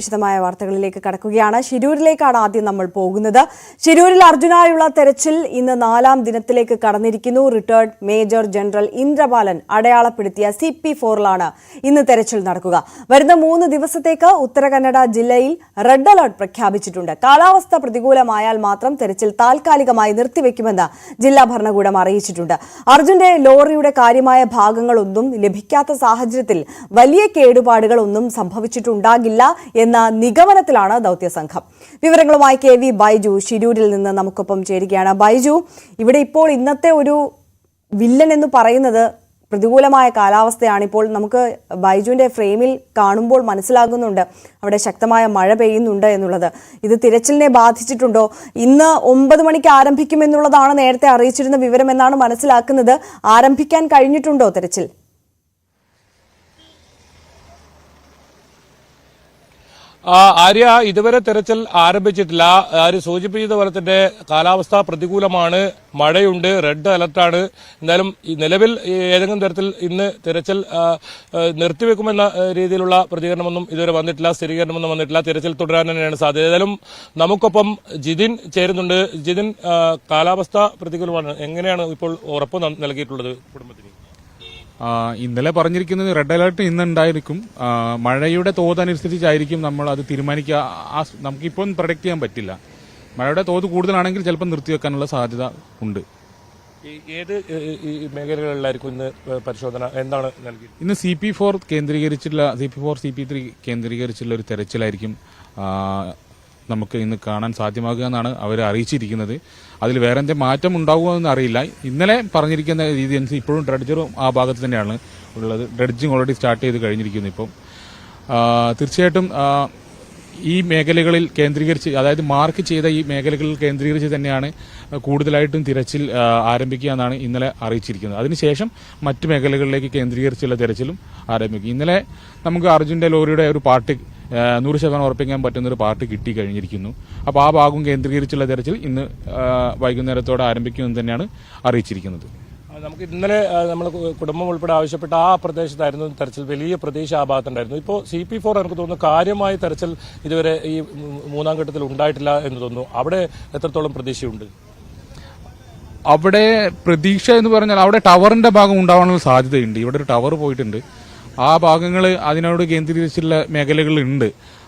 വിശദമായ വാർത്തകളിലേക്ക് കടക്കുകയാണ്. ശിരൂരിലേക്കാണ് ആദ്യം നമ്മൾ പോകുന്നത്. ശിരൂരിൽ അർജുനായുള്ള തെരച്ചിൽ ഇന്ന് 4ാം ദിനത്തിലേക്ക് കടന്നിരിക്കുന്നു. റിട്ടയർഡ് മേജർ ജനറൽ ഇന്ദ്രപാലൻ അടയാളപ്പെടുത്തിയ CP4-ലാണ് ഇന്ന് തെരച്ചിൽ നടക്കുക. വരുന്ന 3 ദിവസത്തേക്ക് ഉത്തര കന്നഡ ജില്ലയിൽ റെഡ് അലർട്ട് പ്രഖ്യാപിച്ചിട്ടുണ്ട്. കാലാവസ്ഥ പ്രതികൂലമായാൽ മാത്രം തെരച്ചിൽ താൽക്കാലികമായി നിർത്തിവെക്കുമെന്ന് ജില്ലാ ഭരണകൂടം അറിയിച്ചിട്ടുണ്ട്. അർജുന്റെ ലോറിയുടെ കാര്യമായ ഭാഗങ്ങളൊന്നും ലഭിക്കാത്ത സാഹചര്യത്തിൽ വലിയ കേടുപാടുകളൊന്നും സംഭവിച്ചിട്ടുണ്ടാകില്ല എന്ന നിഗമനത്തിലാണ് ദൌത്യസംഘം. വിവരങ്ങളുമായി KV ബൈജു ശിരൂരിൽ നിന്ന് നമുക്കൊപ്പം ചേരുകയാണ്. ബൈജു, ഇവിടെ ഇപ്പോൾ ഇന്നത്തെ ഒരു വില്ലൻ എന്ന് പറയുന്നത് പ്രതികൂലമായ കാലാവസ്ഥയാണ്. ഇപ്പോൾ നമുക്ക് ബൈജുവിന്റെ ഫ്രെയിമിൽ കാണുമ്പോൾ മനസ്സിലാകുന്നുണ്ട് അവിടെ ശക്തമായ മഴ പെയ്യുന്നുണ്ട് എന്നുള്ളത്. ഇത് തിരച്ചിലിനെ ബാധിച്ചിട്ടുണ്ടോ? ഇന്ന് 9 മണിക്ക് ആരംഭിക്കുമെന്നുള്ളതാണ് നേരത്തെ അറിയിച്ചിരുന്ന വിവരമെന്നാണ് മനസ്സിലാക്കുന്നത്. ആരംഭിക്കാൻ കഴിഞ്ഞിട്ടുണ്ടോ തെരച്ചിൽ? ആര്യ, ഇതുവരെ തെരച്ചിൽ ആരംഭിച്ചിട്ടില്ല. സൂചിപ്പിച്ചതുപോലെ തന്നെ കാലാവസ്ഥ പ്രതികൂലമാണ്, മഴയുണ്ട്, റെഡ് അലർട്ടാണ്. എന്തായാലും നിലവിൽ ഏതെങ്കിലും തരത്തിൽ ഇന്ന് തെരച്ചിൽ നിർത്തിവെക്കുമെന്ന രീതിയിലുള്ള പ്രതികരണമൊന്നും ഇതുവരെ വന്നിട്ടില്ല, സ്ഥിരീകരണമൊന്നും വന്നിട്ടില്ല. തെരച്ചിൽ തുടരാൻ തന്നെയാണ് സാധ്യത. ഏതായാലും നമുക്കൊപ്പം ജിതിൻ ചേരുന്നുണ്ട്. ജിതിൻ, കാലാവസ്ഥ പ്രതികൂലമാണ്, എങ്ങനെയാണ് ഇപ്പോൾ ഉറപ്പ് നൽകിയിട്ടുള്ളത് കുടുംബത്തിന്? ഇന്നലെ പറഞ്ഞിരിക്കുന്നത് റെഡ് അലർട്ട് ഇന്നുണ്ടായിരിക്കും. മഴയുടെ തോതനുസരിച്ചായിരിക്കും നമ്മൾ അത് തീരുമാനിക്കുക. നമുക്കിപ്പോൾ പ്രൊഡക്റ്റ് ചെയ്യാൻ പറ്റില്ല. മഴയുടെ തോത് കൂടുതലാണെങ്കിൽ ചിലപ്പോൾ നിർത്തിവെക്കാനുള്ള സാധ്യത ഉണ്ട്. ഏത് മേഖലകളിലായിരിക്കും ഇന്ന് പരിശോധന? എന്താണ് നൽകി? ഇന്ന് CP4 കേന്ദ്രീകരിച്ചിട്ടുള്ള CP4 CP3 കേന്ദ്രീകരിച്ചുള്ള ഒരു തെരച്ചിലായിരിക്കും നമുക്ക് ഇന്ന് കാണാൻ സാധ്യമാകുക എന്നാണ് അവർ അറിയിച്ചിരിക്കുന്നത്. അതിൽ വേറെ എന്തെങ്കിലും മാറ്റം ഉണ്ടാകുമോ അറിയില്ല. ഇന്നലെ പറഞ്ഞിരിക്കുന്ന രീതി അനുസരിച്ച് ഇപ്പോഴും ഡ്രഡ്ജറും ആ ഭാഗത്ത് തന്നെയാണ് ഉള്ളത്. ഡ്രഡ്ജിങ് ഓൾറെഡി സ്റ്റാർട്ട് ചെയ്ത് കഴിഞ്ഞിരിക്കുന്നു. ഇപ്പം തീർച്ചയായിട്ടും ഈ മേഖലകളിൽ കേന്ദ്രീകരിച്ച്, അതായത് മാർക്ക് ചെയ്ത ഈ മേഖലകളിൽ കേന്ദ്രീകരിച്ച് തന്നെയാണ് കൂടുതലായിട്ടും തിരച്ചിൽ ആരംഭിക്കുക എന്നാണ് ഇന്നലെ അറിയിച്ചിരിക്കുന്നത്. അതിനുശേഷം മറ്റ് മേഖലകളിലേക്ക് കേന്ദ്രീകരിച്ചുള്ള തിരച്ചിലും ആരംഭിക്കും. ഇന്നലെ നമുക്ക് അർജുന്റെ ലോറിയുടെ ഒരു പാർട്ട് 100% ഉറപ്പിക്കാൻ പറ്റുന്ന ഒരു പാർട്ട് കിട്ടി കഴിഞ്ഞിരിക്കുന്നു. അപ്പോൾ ആ ഭാഗം കേന്ദ്രീകരിച്ചുള്ള തെരച്ചിൽ ഇന്ന് വൈകുന്നേരത്തോടെ ആരംഭിക്കുമെന്ന് തന്നെയാണ് അറിയിച്ചിരിക്കുന്നത്. നമുക്ക് ഇന്നലെ നമ്മൾ കുടുംബം ഉൾപ്പെടെ ആവശ്യപ്പെട്ട ആ പ്രദേശത്തായിരുന്നു തെരച്ചിൽ, വലിയ പ്രദേശം ആ ഭാഗത്തുണ്ടായിരുന്നു. ഇപ്പോൾ CP4 എനിക്ക് തോന്നുന്നു കാര്യമായ തെരച്ചിൽ ഇതുവരെ ഈ 3ാം ഘട്ടത്തിൽ ഉണ്ടായിട്ടില്ല എന്ന് തോന്നുന്നു. അവിടെ എത്രത്തോളം പ്രതീക്ഷയുണ്ട്? അവിടെ പ്രതീക്ഷ എന്ന് പറഞ്ഞാൽ അവിടെ ടവറിന്റെ ഭാഗം ഉണ്ടാവാനുള്ള സാധ്യതയുണ്ട്. ഇവിടെ ഒരു ടവർ പോയിട്ടുണ്ട്. ആ ഭാഗങ്ങൾ അതിനോട് കേന്ദ്രീകരിച്ചുള്ള മേഖലകളുണ്ട്.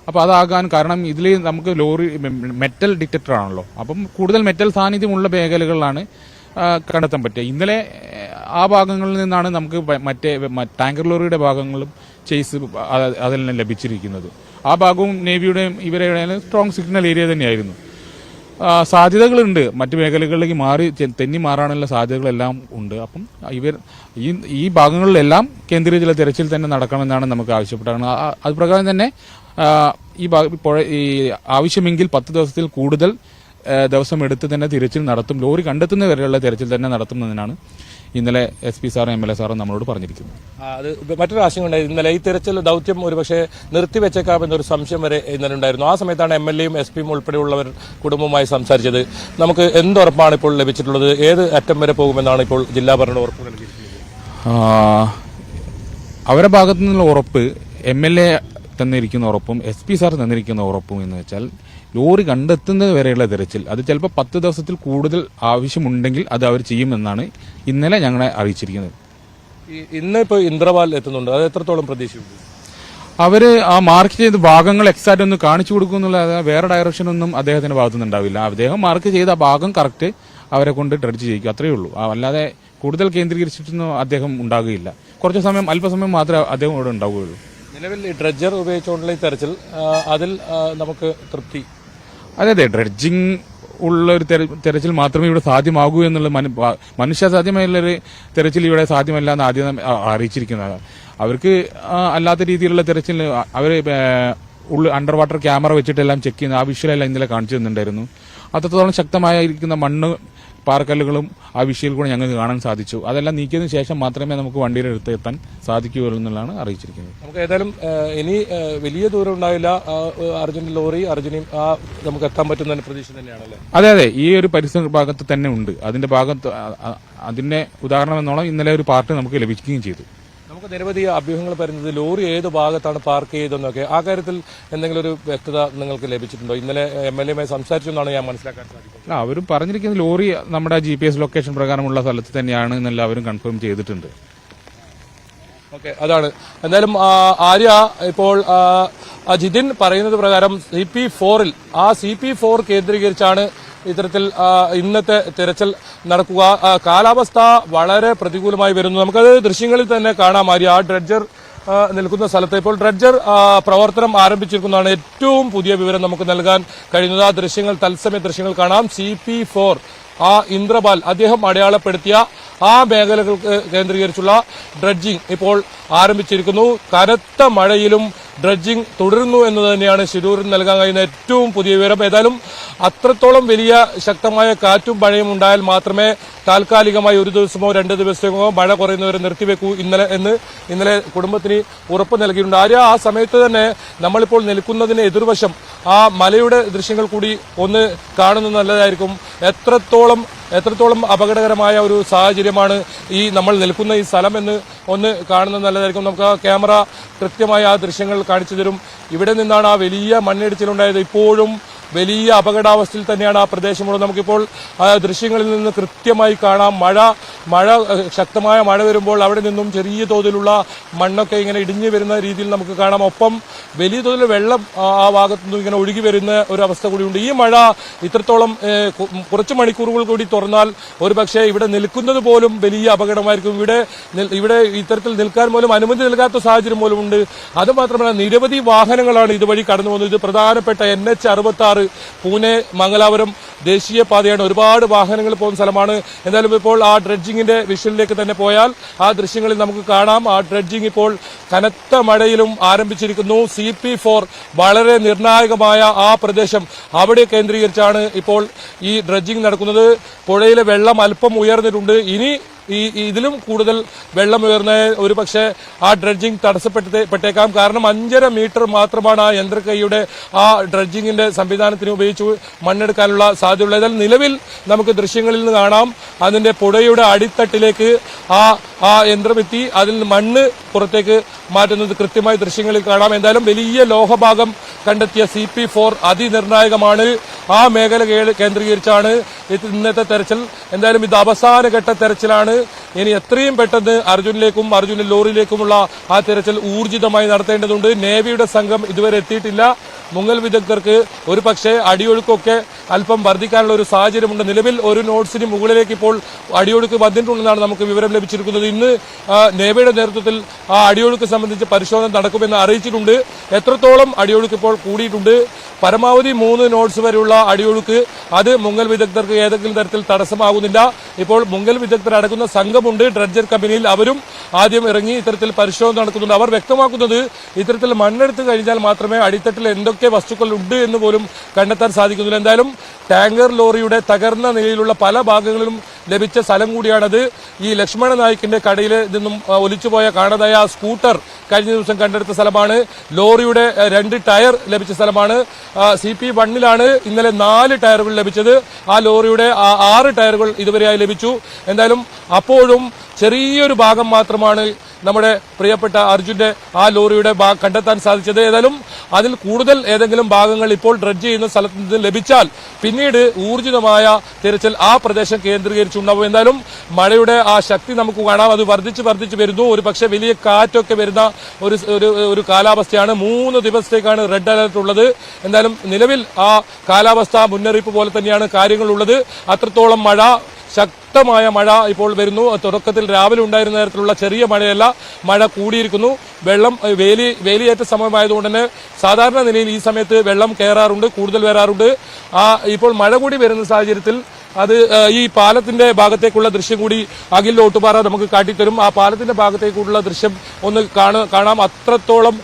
അപ്പോൾ അതാകാൻ കാരണം ഇതിൽ നമുക്ക് ലോറി മെറ്റൽ ഡിറ്റക്ടർ ആണല്ലോ. അപ്പം കൂടുതൽ മെറ്റൽ സാന്നിധ്യമുള്ള മേഖലകളിലാണ് കണ്ടെത്താൻ പറ്റുക. ഇന്നലെ ആ ഭാഗങ്ങളിൽ നിന്നാണ് നമുക്ക് മറ്റേ ടാങ്കർ ലോറിയുടെ ഭാഗങ്ങളും ചേസ് അതെല്ലാം ലഭിച്ചിരിക്കുന്നത്. ആ ഭാഗവും നേവിയുടെയും ഇവരുടെയും സ്ട്രോങ് സിഗ്നൽ ഏരിയ തന്നെയായിരുന്നു. സാധ്യതകളുണ്ട്, മറ്റു മേഖലകളിലേക്ക് തെന്നി മാറാനുള്ള സാധ്യതകളെല്ലാം ഉണ്ട്. അപ്പം ഈ ഭാഗങ്ങളിലെല്ലാം കേന്ദ്രീകരിച്ചുള്ള തെരച്ചിൽ തന്നെ നടക്കണമെന്നാണ് നമുക്ക് ആവശ്യപ്പെട്ടത്. അത് പ്രകാരം തന്നെ ഈ ആവശ്യമെങ്കിൽ 10 ദിവസത്തിൽ കൂടുതൽ ദിവസം എടുത്ത് തന്നെ തിരച്ചിൽ നടത്തും. ലോറി കണ്ടെത്തുന്നവരെയുള്ള തെരച്ചിൽ തന്നെ നടത്തുന്നതിനാണ് ഇന്നലെ SP സാറും MLA സാറും നമ്മളോട് പറഞ്ഞിരിക്കുന്നത്. അത് മറ്റൊരു ആശങ്ക ഉണ്ടായി. ഇന്നലെ ഈ തെരച്ചിൽ ദൌത്യം ഒരുപക്ഷെ നിർത്തിവെച്ചേക്കാമെന്നൊരു സംശയം വരെ ഇന്നലെ ഉണ്ടായിരുന്നു. ആ സമയത്താണ് MLAയും SPയും ഉൾപ്പെടെയുള്ളവർ കുടുംബവുമായി സംസാരിച്ചത്. നമുക്ക് എന്തുറപ്പാണ് ഇപ്പോൾ ലഭിച്ചിട്ടുള്ളത്? ഏത് അറ്റം വരെ പോകുമെന്നാണ് ഇപ്പോൾ ജില്ലാ ഭരണകൂടം ഉറപ്പ് നൽകിയിട്ടുള്ളത്? അവരുടെ ഭാഗത്തു നിന്നുള്ള ഉറപ്പ്, MLA തന്നിരിക്കുന്ന ഉറപ്പും SP സാർ തന്നിരിക്കുന്ന ഉറപ്പും എന്ന് വെച്ചാൽ ലോറി കണ്ടെത്തുന്നത് വരെയുള്ള തെരച്ചിൽ അത് ചിലപ്പോൾ 10 ദിവസത്തിൽ കൂടുതൽ ആവശ്യമുണ്ടെങ്കിൽ അത് അവർ ചെയ്യുമെന്നാണ് ഇന്നലെ ഞങ്ങളെ അറിയിച്ചിരിക്കുന്നത്. ഇന്ന് ഇപ്പോൾ ഇന്ദ്രപാൽ എത്തുന്നുണ്ട്, അത് എത്രത്തോളം പ്രതീക്ഷയുണ്ട്? അവര് ആ മാർക്ക് ചെയ്ത ഭാഗങ്ങൾ എക്സാക്ട് ഒന്ന് കാണിച്ചു കൊടുക്കുന്നുള്ള വേറെ ഡയറക്ഷൻ ഒന്നും അദ്ദേഹത്തിന്റെ ഭാഗത്തുനിന്ന് ഉണ്ടാവില്ല. അദ്ദേഹം മാർക്ക് ചെയ്ത ഭാഗം കറക്റ്റ് അവരെ കൊണ്ട് ഡ്രഡ്ജ് ചെയ്യിക്കും, അത്രയേ ഉള്ളൂ. അല്ലാതെ കൂടുതൽ കേന്ദ്രീകരിച്ചിട്ടൊന്നും അദ്ദേഹം ഉണ്ടാകുകയില്ല. കുറച്ച് സമയം, അല്പസമയം മാത്രമേ അദ്ദേഹം ഇവിടെ ഉണ്ടാവുകയുള്ളൂ. നിലവിൽ ഡ്രഡ്ജർ ഉപയോഗിച്ചുകൊണ്ടുള്ള തെരച്ചിൽ അതിൽ നമുക്ക് തൃപ്തി? അതെ, ഡ്രഡ്ജിങ് ഉള്ള ഒരു തെരച്ചിൽ മാത്രമേ ഇവിടെ സാധ്യമാകൂ എന്നുള്ള മനുഷ്യ സാധ്യമായുള്ളൊരു തെരച്ചിൽ ഇവിടെ സാധ്യമല്ല എന്ന് ആദ്യം അറിയിച്ചിരിക്കുന്നത്. അവർക്ക് അല്ലാത്ത രീതിയിലുള്ള തെരച്ചിൽ അവർ അണ്ടർ വാട്ടർ ക്യാമറ വെച്ചിട്ടെല്ലാം ചെക്ക് ചെയ്യുന്ന ആ വിഷ്വലെല്ലാം ഇന്നലെ കാണിച്ചു തന്നിട്ടുണ്ടായിരുന്നു. അത്രത്തോളം ശക്തമായിരിക്കുന്ന മണ്ണ് പാറക്കല്ലുകളും ആ വിഷയിൽ കൂടെ ഞങ്ങൾക്ക് കാണാൻ സാധിച്ചു. അതെല്ലാം നീക്കിയതിനു ശേഷം മാത്രമേ നമുക്ക് വണ്ടിയുടെ അടുത്ത് എത്താൻ സാധിക്കുകയുള്ളൂ എന്നുള്ളതാണ് അറിയിച്ചിരിക്കുന്നത്. നമുക്ക് ഏതായാലും ഇനി വലിയ ദൂരം ഉണ്ടാവില്ല. അർജുന്റെ ലോറി അർജുനെയും നമുക്ക് എത്താൻ പറ്റുന്ന പ്രതീക്ഷ തന്നെയാണല്ലേ? അതെ, ഈ ഒരു പരിസര ഭാഗത്ത് തന്നെ ഉണ്ട്. അതിന്റെ ഉദാഹരണം എന്നോളം ഇന്നലെ ഒരു പാർട്ട് നമുക്ക് ലഭിക്കുകയും ചെയ്തു. നമുക്ക് നിരവധി അഭ്യൂഹങ്ങൾ വരുന്നത് ലോറി ഏത് ഭാഗത്താണ് പാർക്ക് ചെയ്തതെന്നൊക്കെ ആ കാര്യത്തിൽ എന്തെങ്കിലും ഒരു വ്യക്തത നിങ്ങൾക്ക് ലഭിച്ചിട്ടുണ്ടോ? ഇന്നലെ MLA സംസാരിച്ചു എന്നാണ് ഞാൻ മനസ്സിലാക്കാൻ സാധിക്കുന്നത്. അവരും പറഞ്ഞിരിക്കുന്നത് ലോറി നമ്മുടെ GPS ലൊക്കേഷൻ പ്രകാരമുള്ള സ്ഥലത്ത് തന്നെയാണ് എന്നെല്ലാവരും കൺഫേം ചെയ്തിട്ടുണ്ട്. ഓക്കെ, അതാണ് എന്തായാലും ആര്യ ഇപ്പോൾ ജിതിൻ പറയുന്നത് പ്രകാരം CP4-ൽ CP4 കേന്ദ്രീകരിച്ചാണ് ഇത്തരത്തിൽ ഇന്നത്തെ തെരച്ചിൽ നടക്കുക. കാലാവസ്ഥ വളരെ പ്രതികൂലമായി വരുന്നു. നമുക്കത് ദൃശ്യങ്ങളിൽ തന്നെ കാണാം. ആര്യ ആ ഡ്രഡ്ജർ നിൽക്കുന്ന സ്ഥലത്ത് ഇപ്പോൾ ഡ്രഡ്ജർ പ്രവർത്തനം ആരംഭിച്ചിരിക്കുന്നതാണ് ഏറ്റവും പുതിയ വിവരം നമുക്ക് നൽകാൻ കഴിയുന്നത്. ആ ദൃശ്യങ്ങൾ തത്സമയ ദൃശ്യങ്ങൾ കാണാം. CP4 ഇന്ദ്രപാൽ അദ്ദേഹം അടയാളപ്പെടുത്തിയ ആ മേഖലകൾക്ക് കേന്ദ്രീകരിച്ചുള്ള ഡ്രഡ്ജിംഗ് ഇപ്പോൾ ആരംഭിച്ചിരിക്കുന്നു. കനത്ത മഴയിലും ഡ്രഡ്ജിംഗ് തുടരുന്നു എന്ന് തന്നെയാണ് ശിരൂരിൽ നൽകാൻ കഴിയുന്ന ഏറ്റവും പുതിയ വിവരം. ഏതായാലും അത്രത്തോളം വലിയ ശക്തമായ കാറ്റും മഴയും ഉണ്ടായാൽ മാത്രമേ താൽക്കാലികമായി ഒരു ദിവസമോ 2 ദിവസമോ മഴ കുറയുന്നവരെ നിർത്തിവെക്കൂ ഇന്നലെ കുടുംബത്തിന് ഉറപ്പ് നൽകിയിട്ടുണ്ട്. ആ സമയത്ത് തന്നെ നമ്മളിപ്പോൾ നിൽക്കുന്നതിന് എതിർവശം ആ മലയുടെ ദൃശ്യങ്ങൾ കൂടി ഒന്ന് കാണുന്നത് നല്ലതായിരിക്കും. എത്രത്തോളം അപകടകരമായ ഒരു സാഹചര്യമാണ് നമ്മൾ നിൽക്കുന്ന ഈ സ്ഥലം എന്ന് ഒന്ന് കാണുന്നത് നല്ലതായിരിക്കും. നമുക്ക് ആ ക്യാമറ കൃത്യമായി ആ ദൃശ്യങ്ങൾ കാണിച്ചു തരും. ഇവിടെ നിന്നാണ് ആ വലിയ മണ്ണിടിച്ചിലുണ്ടായത്. ഇപ്പോഴും വലിയ അപകടാവസ്ഥയിൽ തന്നെയാണ് ആ പ്രദേശമുള്ളത്. നമുക്കിപ്പോൾ ദൃശ്യങ്ങളിൽ നിന്ന് കൃത്യമായി കാണാം. ശക്തമായ മഴ വരുമ്പോൾ അവിടെ നിന്നും ചെറിയ തോതിലുള്ള മണ്ണൊക്കെ ഇങ്ങനെ ഇടിഞ്ഞു വരുന്ന രീതിയിൽ നമുക്ക് കാണാം. ഒപ്പം വലിയ തോതിൽ വെള്ളം ആ ഭാഗത്തുനിന്നും ഇങ്ങനെ ഒഴുകി വരുന്ന ഒരു അവസ്ഥ കൂടിയുണ്ട്. ഈ മഴ ഇത്രത്തോളം കുറച്ച് മണിക്കൂറുകൾ കൂടി തുറന്നാൽ ഒരുപക്ഷെ ഇവിടെ നിൽക്കുന്നത് പോലും വലിയ അപകടമായിരിക്കും. ഇവിടെ ഇത്തരത്തിൽ നിൽക്കാൻ പോലും അനുമതി നൽകാത്ത സാഹചര്യം പോലും ഉണ്ട്. അതുമാത്രമല്ല നിരവധി വാഹനങ്ങളാണ് ഇതുവഴി കടന്നു പോകുന്നത്. ഇത് പ്രധാനപ്പെട്ട NH66 പൂനെ മംഗലാപുരം ദേശീയപാതയാണ്. ഒരുപാട് വാഹനങ്ങൾ പോകുന്ന സ്ഥലമാണ്. എന്തായാലും ഇപ്പോൾ ആ ഡ്രഡ്ജിങ്ങിന്റെ വിഷ്വലിലേക്ക് തന്നെ പോയാൽ ആ ദൃശ്യങ്ങളിൽ നമുക്ക് കാണാം. ആ ഡ്രഡ്ജിംഗ് ഇപ്പോൾ കനത്ത മഴയിലും ആരംഭിച്ചിരിക്കുന്നു. CP4 വളരെ നിർണായകമായ ആ പ്രദേശം അവിടെ കേന്ദ്രീകരിച്ചാണ് ഇപ്പോൾ ഈ ഡ്രഡ്ജിംഗ് നടക്കുന്നത്. പുഴയിലെ വെള്ളം അല്പം ഉയർന്നിട്ടുണ്ട്. ഇനി ഇതിലും കൂടുതൽ വെള്ളം ഉയർന്ന ഒരു പക്ഷേ ആ ഡ്രഡ്ജിംഗ് തടസ്സപ്പെട്ടേക്കാം. കാരണം 5.5 മീറ്റർ മാത്രമാണ് ആ യന്ത്രക്കൈയുടെ ആ ഡ്രഡ്ജിങ്ങിന്റെ സംവിധാനത്തിന് ഉപയോഗിച്ച് മണ്ണെടുക്കാനുള്ള സാധ്യതയുള്ളത്. എന്നാൽ നിലവിൽ നമുക്ക് ദൃശ്യങ്ങളിൽ നിന്ന് കാണാം അതിന്റെ പുഴയുടെ അടിത്തട്ടിലേക്ക് ആ യന്ത്രമെത്തി അതിൽ നിന്ന് മണ്ണ് പുറത്തേക്ക് മാറ്റുന്നത് കൃത്യമായി ദൃശ്യങ്ങളിൽ കാണാം. എന്തായാലും വലിയ ലോഹഭാഗം കണ്ടെത്തിയ CP4 അതിനിർണായകമാണ്. ആ മേഖല കേന്ദ്രീകരിച്ചാണ് ഇന്നത്തെ തെരച്ചിൽ. എന്തായാലും ഇത് അവസാനഘട്ട തെരച്ചിലാണ്. ഇനി എത്രയും പെട്ടെന്ന് അർജുന്റെ ലോറിയിലേക്കുമുള്ള ആ തെരച്ചിൽ ഊർജിതമായി നടത്തേണ്ടതുണ്ട്. നേവിയുടെ സംഘം ഇതുവരെ എത്തിയിട്ടില്ല. മുങ്ങൽ വിദഗ്ധർക്ക് ഒരു പക്ഷേ അടിയൊഴുക്കൊക്കെ അല്പം വർദ്ധിക്കാനുള്ള ഒരു സാഹചര്യമുണ്ട്. നിലവിൽ ഒരു നോട്ട്സിന് മുകളിലേക്ക് ഇപ്പോൾ അടിയൊഴുക്ക് വന്നിട്ടുണ്ടെന്നാണ് നമുക്ക് വിവരം ലഭിച്ചിരിക്കുന്നത്. ഇന്ന് നേവിയുടെ നേതൃത്വത്തിൽ ആ അടിയൊഴുക്ക് സംബന്ധിച്ച് പരിശോധന നടക്കുമെന്ന് അറിയിച്ചിട്ടുണ്ട്. എത്രത്തോളം അടിയൊഴുക്ക് ഇപ്പോൾ കൂടിയിട്ടുണ്ട്, പരമാവധി 3 നോട്ട്സ് വരെയുള്ള അടിയൊഴുക്ക് അത് മുങ്ങൽ വിദഗ്ധർക്ക് ഏതെങ്കിലും തരത്തിൽ തടസ്സമാകുന്നില്ല. ഇപ്പോൾ മുങ്ങൽ വിദഗ്ധർ അടങ്ങുന്ന സംഘമുണ്ട് ഡ്രഡ്ജർ കമ്പനിയിൽ. അവരും ആദ്യം ഇറങ്ങി ഇത്തരത്തിൽ പരിശോധന നടക്കുന്നുണ്ട്. അവർ വ്യക്തമാക്കുന്നത് ഇത്തരത്തിൽ മണ്ണെടുത്ത് കഴിഞ്ഞാൽ മാത്രമേ അടിത്തട്ടിൽ എന്തൊക്കെ വസ്തുക്കൾ ഉണ്ട് എന്ന് പോലും കണ്ടെത്താൻ സാധിക്കുന്നില്ല. എന്തായാലും ടാങ്കർ ലോറിയുടെ തകർന്ന നിലയിലുള്ള പല ഭാഗങ്ങളിലും ലഭിച്ച സ്ഥലം കൂടിയാണത്. ഈ ലക്ഷ്മണ നായിക്കിന്റെ കടയിൽ നിന്നും ഒലിച്ചുപോയ കാണാതായ സ്കൂട്ടർ കഴിഞ്ഞ ദിവസം കണ്ടെടുത്ത സ്ഥലമാണ്. ലോറിയുടെ 2 ടയർ ലഭിച്ച സ്ഥലമാണ്. CP1-ലാണ് ഇന്നലെ 4 ടയറുകൾ ലഭിച്ചത്. ആ ലോറിയുടെ 6 ടയറുകൾ ഇതുവരെയായി ലഭിച്ചു. എന്തായാലും അപ്പോഴും ചെറിയൊരു ഭാഗം മാത്രമാണ് നമ്മുടെ പ്രിയപ്പെട്ട അർജുന്റെ ആ ലോറിയുടെ കണ്ടെത്താൻ സാധിച്ചത്. ഏതായാലും അതിൽ കൂടുതൽ ഏതെങ്കിലും ഭാഗങ്ങൾ ഇപ്പോൾ ഡ്രഡ്ജ് ചെയ്യുന്ന സ്ഥലത്ത് നിന്ന് ലഭിച്ചാൽ പിന്നീട് ഊർജിതമായ തിരച്ചിൽ ആ പ്രദേശം കേന്ദ്രീകരിച്ചുണ്ടാവും. എന്തായാലും മഴയുടെ ആ ശക്തി നമുക്ക് കാണാം. അത് വർദ്ധിച്ചു വരുന്നു. ഒരു പക്ഷേ വലിയ കാറ്റൊക്കെ വരുന്ന ഒരു കാലാവസ്ഥയാണ്. 3 ദിവസത്തേക്കാണ് റെഡ് അലർട്ട് ഉള്ളത്. എന്തായാലും നിലവിൽ ആ കാലാവസ്ഥ മുന്നറിയിപ്പ് പോലെ തന്നെയാണ് കാര്യങ്ങളുള്ളത്. അത്രത്തോളം ശക്തമായ മഴ ഇപ്പോൾ വരുന്നു. തുടക്കത്തിൽ രാവിലെ ഉണ്ടായിരുന്ന തരത്തിലുള്ള ചെറിയ മഴയല്ല, മഴ കൂടിയിരിക്കുന്നു. വെള്ളം വേലിയേറ്റ സമയമായതുകൊണ്ട് തന്നെ സാധാരണ നിലയിൽ ഈ സമയത്ത് വെള്ളം കയറാറുണ്ട്, കൂടുതൽ വരാറുണ്ട്. ഇപ്പോൾ മഴ കൂടി വരുന്ന സാഹചര്യത്തിൽ അത് ഈ പാലത്തിന്റെ ഭാഗത്തേക്കുള്ള ദൃശ്യം കൂടി അഖിൽ ഓട്ടുപാറ നമുക്ക് കാട്ടിത്തരും. ആ പാലത്തിന്റെ ഭാഗത്തേക്കുള്ള ദൃശ്യം ഒന്ന് കാണാം. അത്രത്തോളം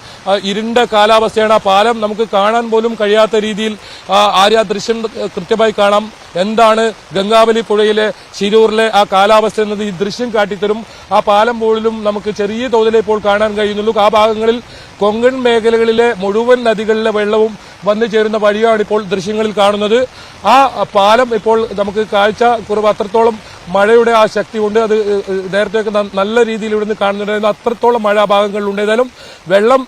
ഇരുണ്ട കാലാവസ്ഥയാണ്. ആ പാലം നമുക്ക് കാണാൻ പോലും കഴിയാത്ത രീതിയിൽ ആ ദൃശ്യം കൃത്യമായി കാണാം. എന്താണ് ഗംഗാവലി പുഴയിലെ ശിരൂരിലെ ആ കാലാവസ്ഥ എന്നത് ഈ ദൃശ്യം കാട്ടിത്തരും. ആ പാലം പോലും നമുക്ക് ചെറിയ തോതിലേ ഇപ്പോൾ കാണാൻ കഴിയുന്നുള്ളൂ. ആ ഭാഗങ്ങളിൽ കൊങ്കൺ മേഖലകളിലെ മുഴുവൻ നദികളിലെ വെള്ളവും വന്നു ചേരുന്ന വഴിയാണ് ഇപ്പോൾ ദൃശ്യങ്ങളിൽ കാണുന്നത്. ആ പാലം ഇപ്പോൾ നമുക്ക് കാഴ്ച കുറവ്, അത്രത്തോളം മഴയുടെ ആ ശക്തി കൊണ്ട് അത് നേരത്തെയൊക്കെ നല്ല രീതിയിൽ ഇവിടുന്ന് കാണുന്നുണ്ടായിരുന്നു. അത്രത്തോളം മഴ ഭാഗങ്ങളിലുണ്ട്. ഏതായാലും വെള്ളം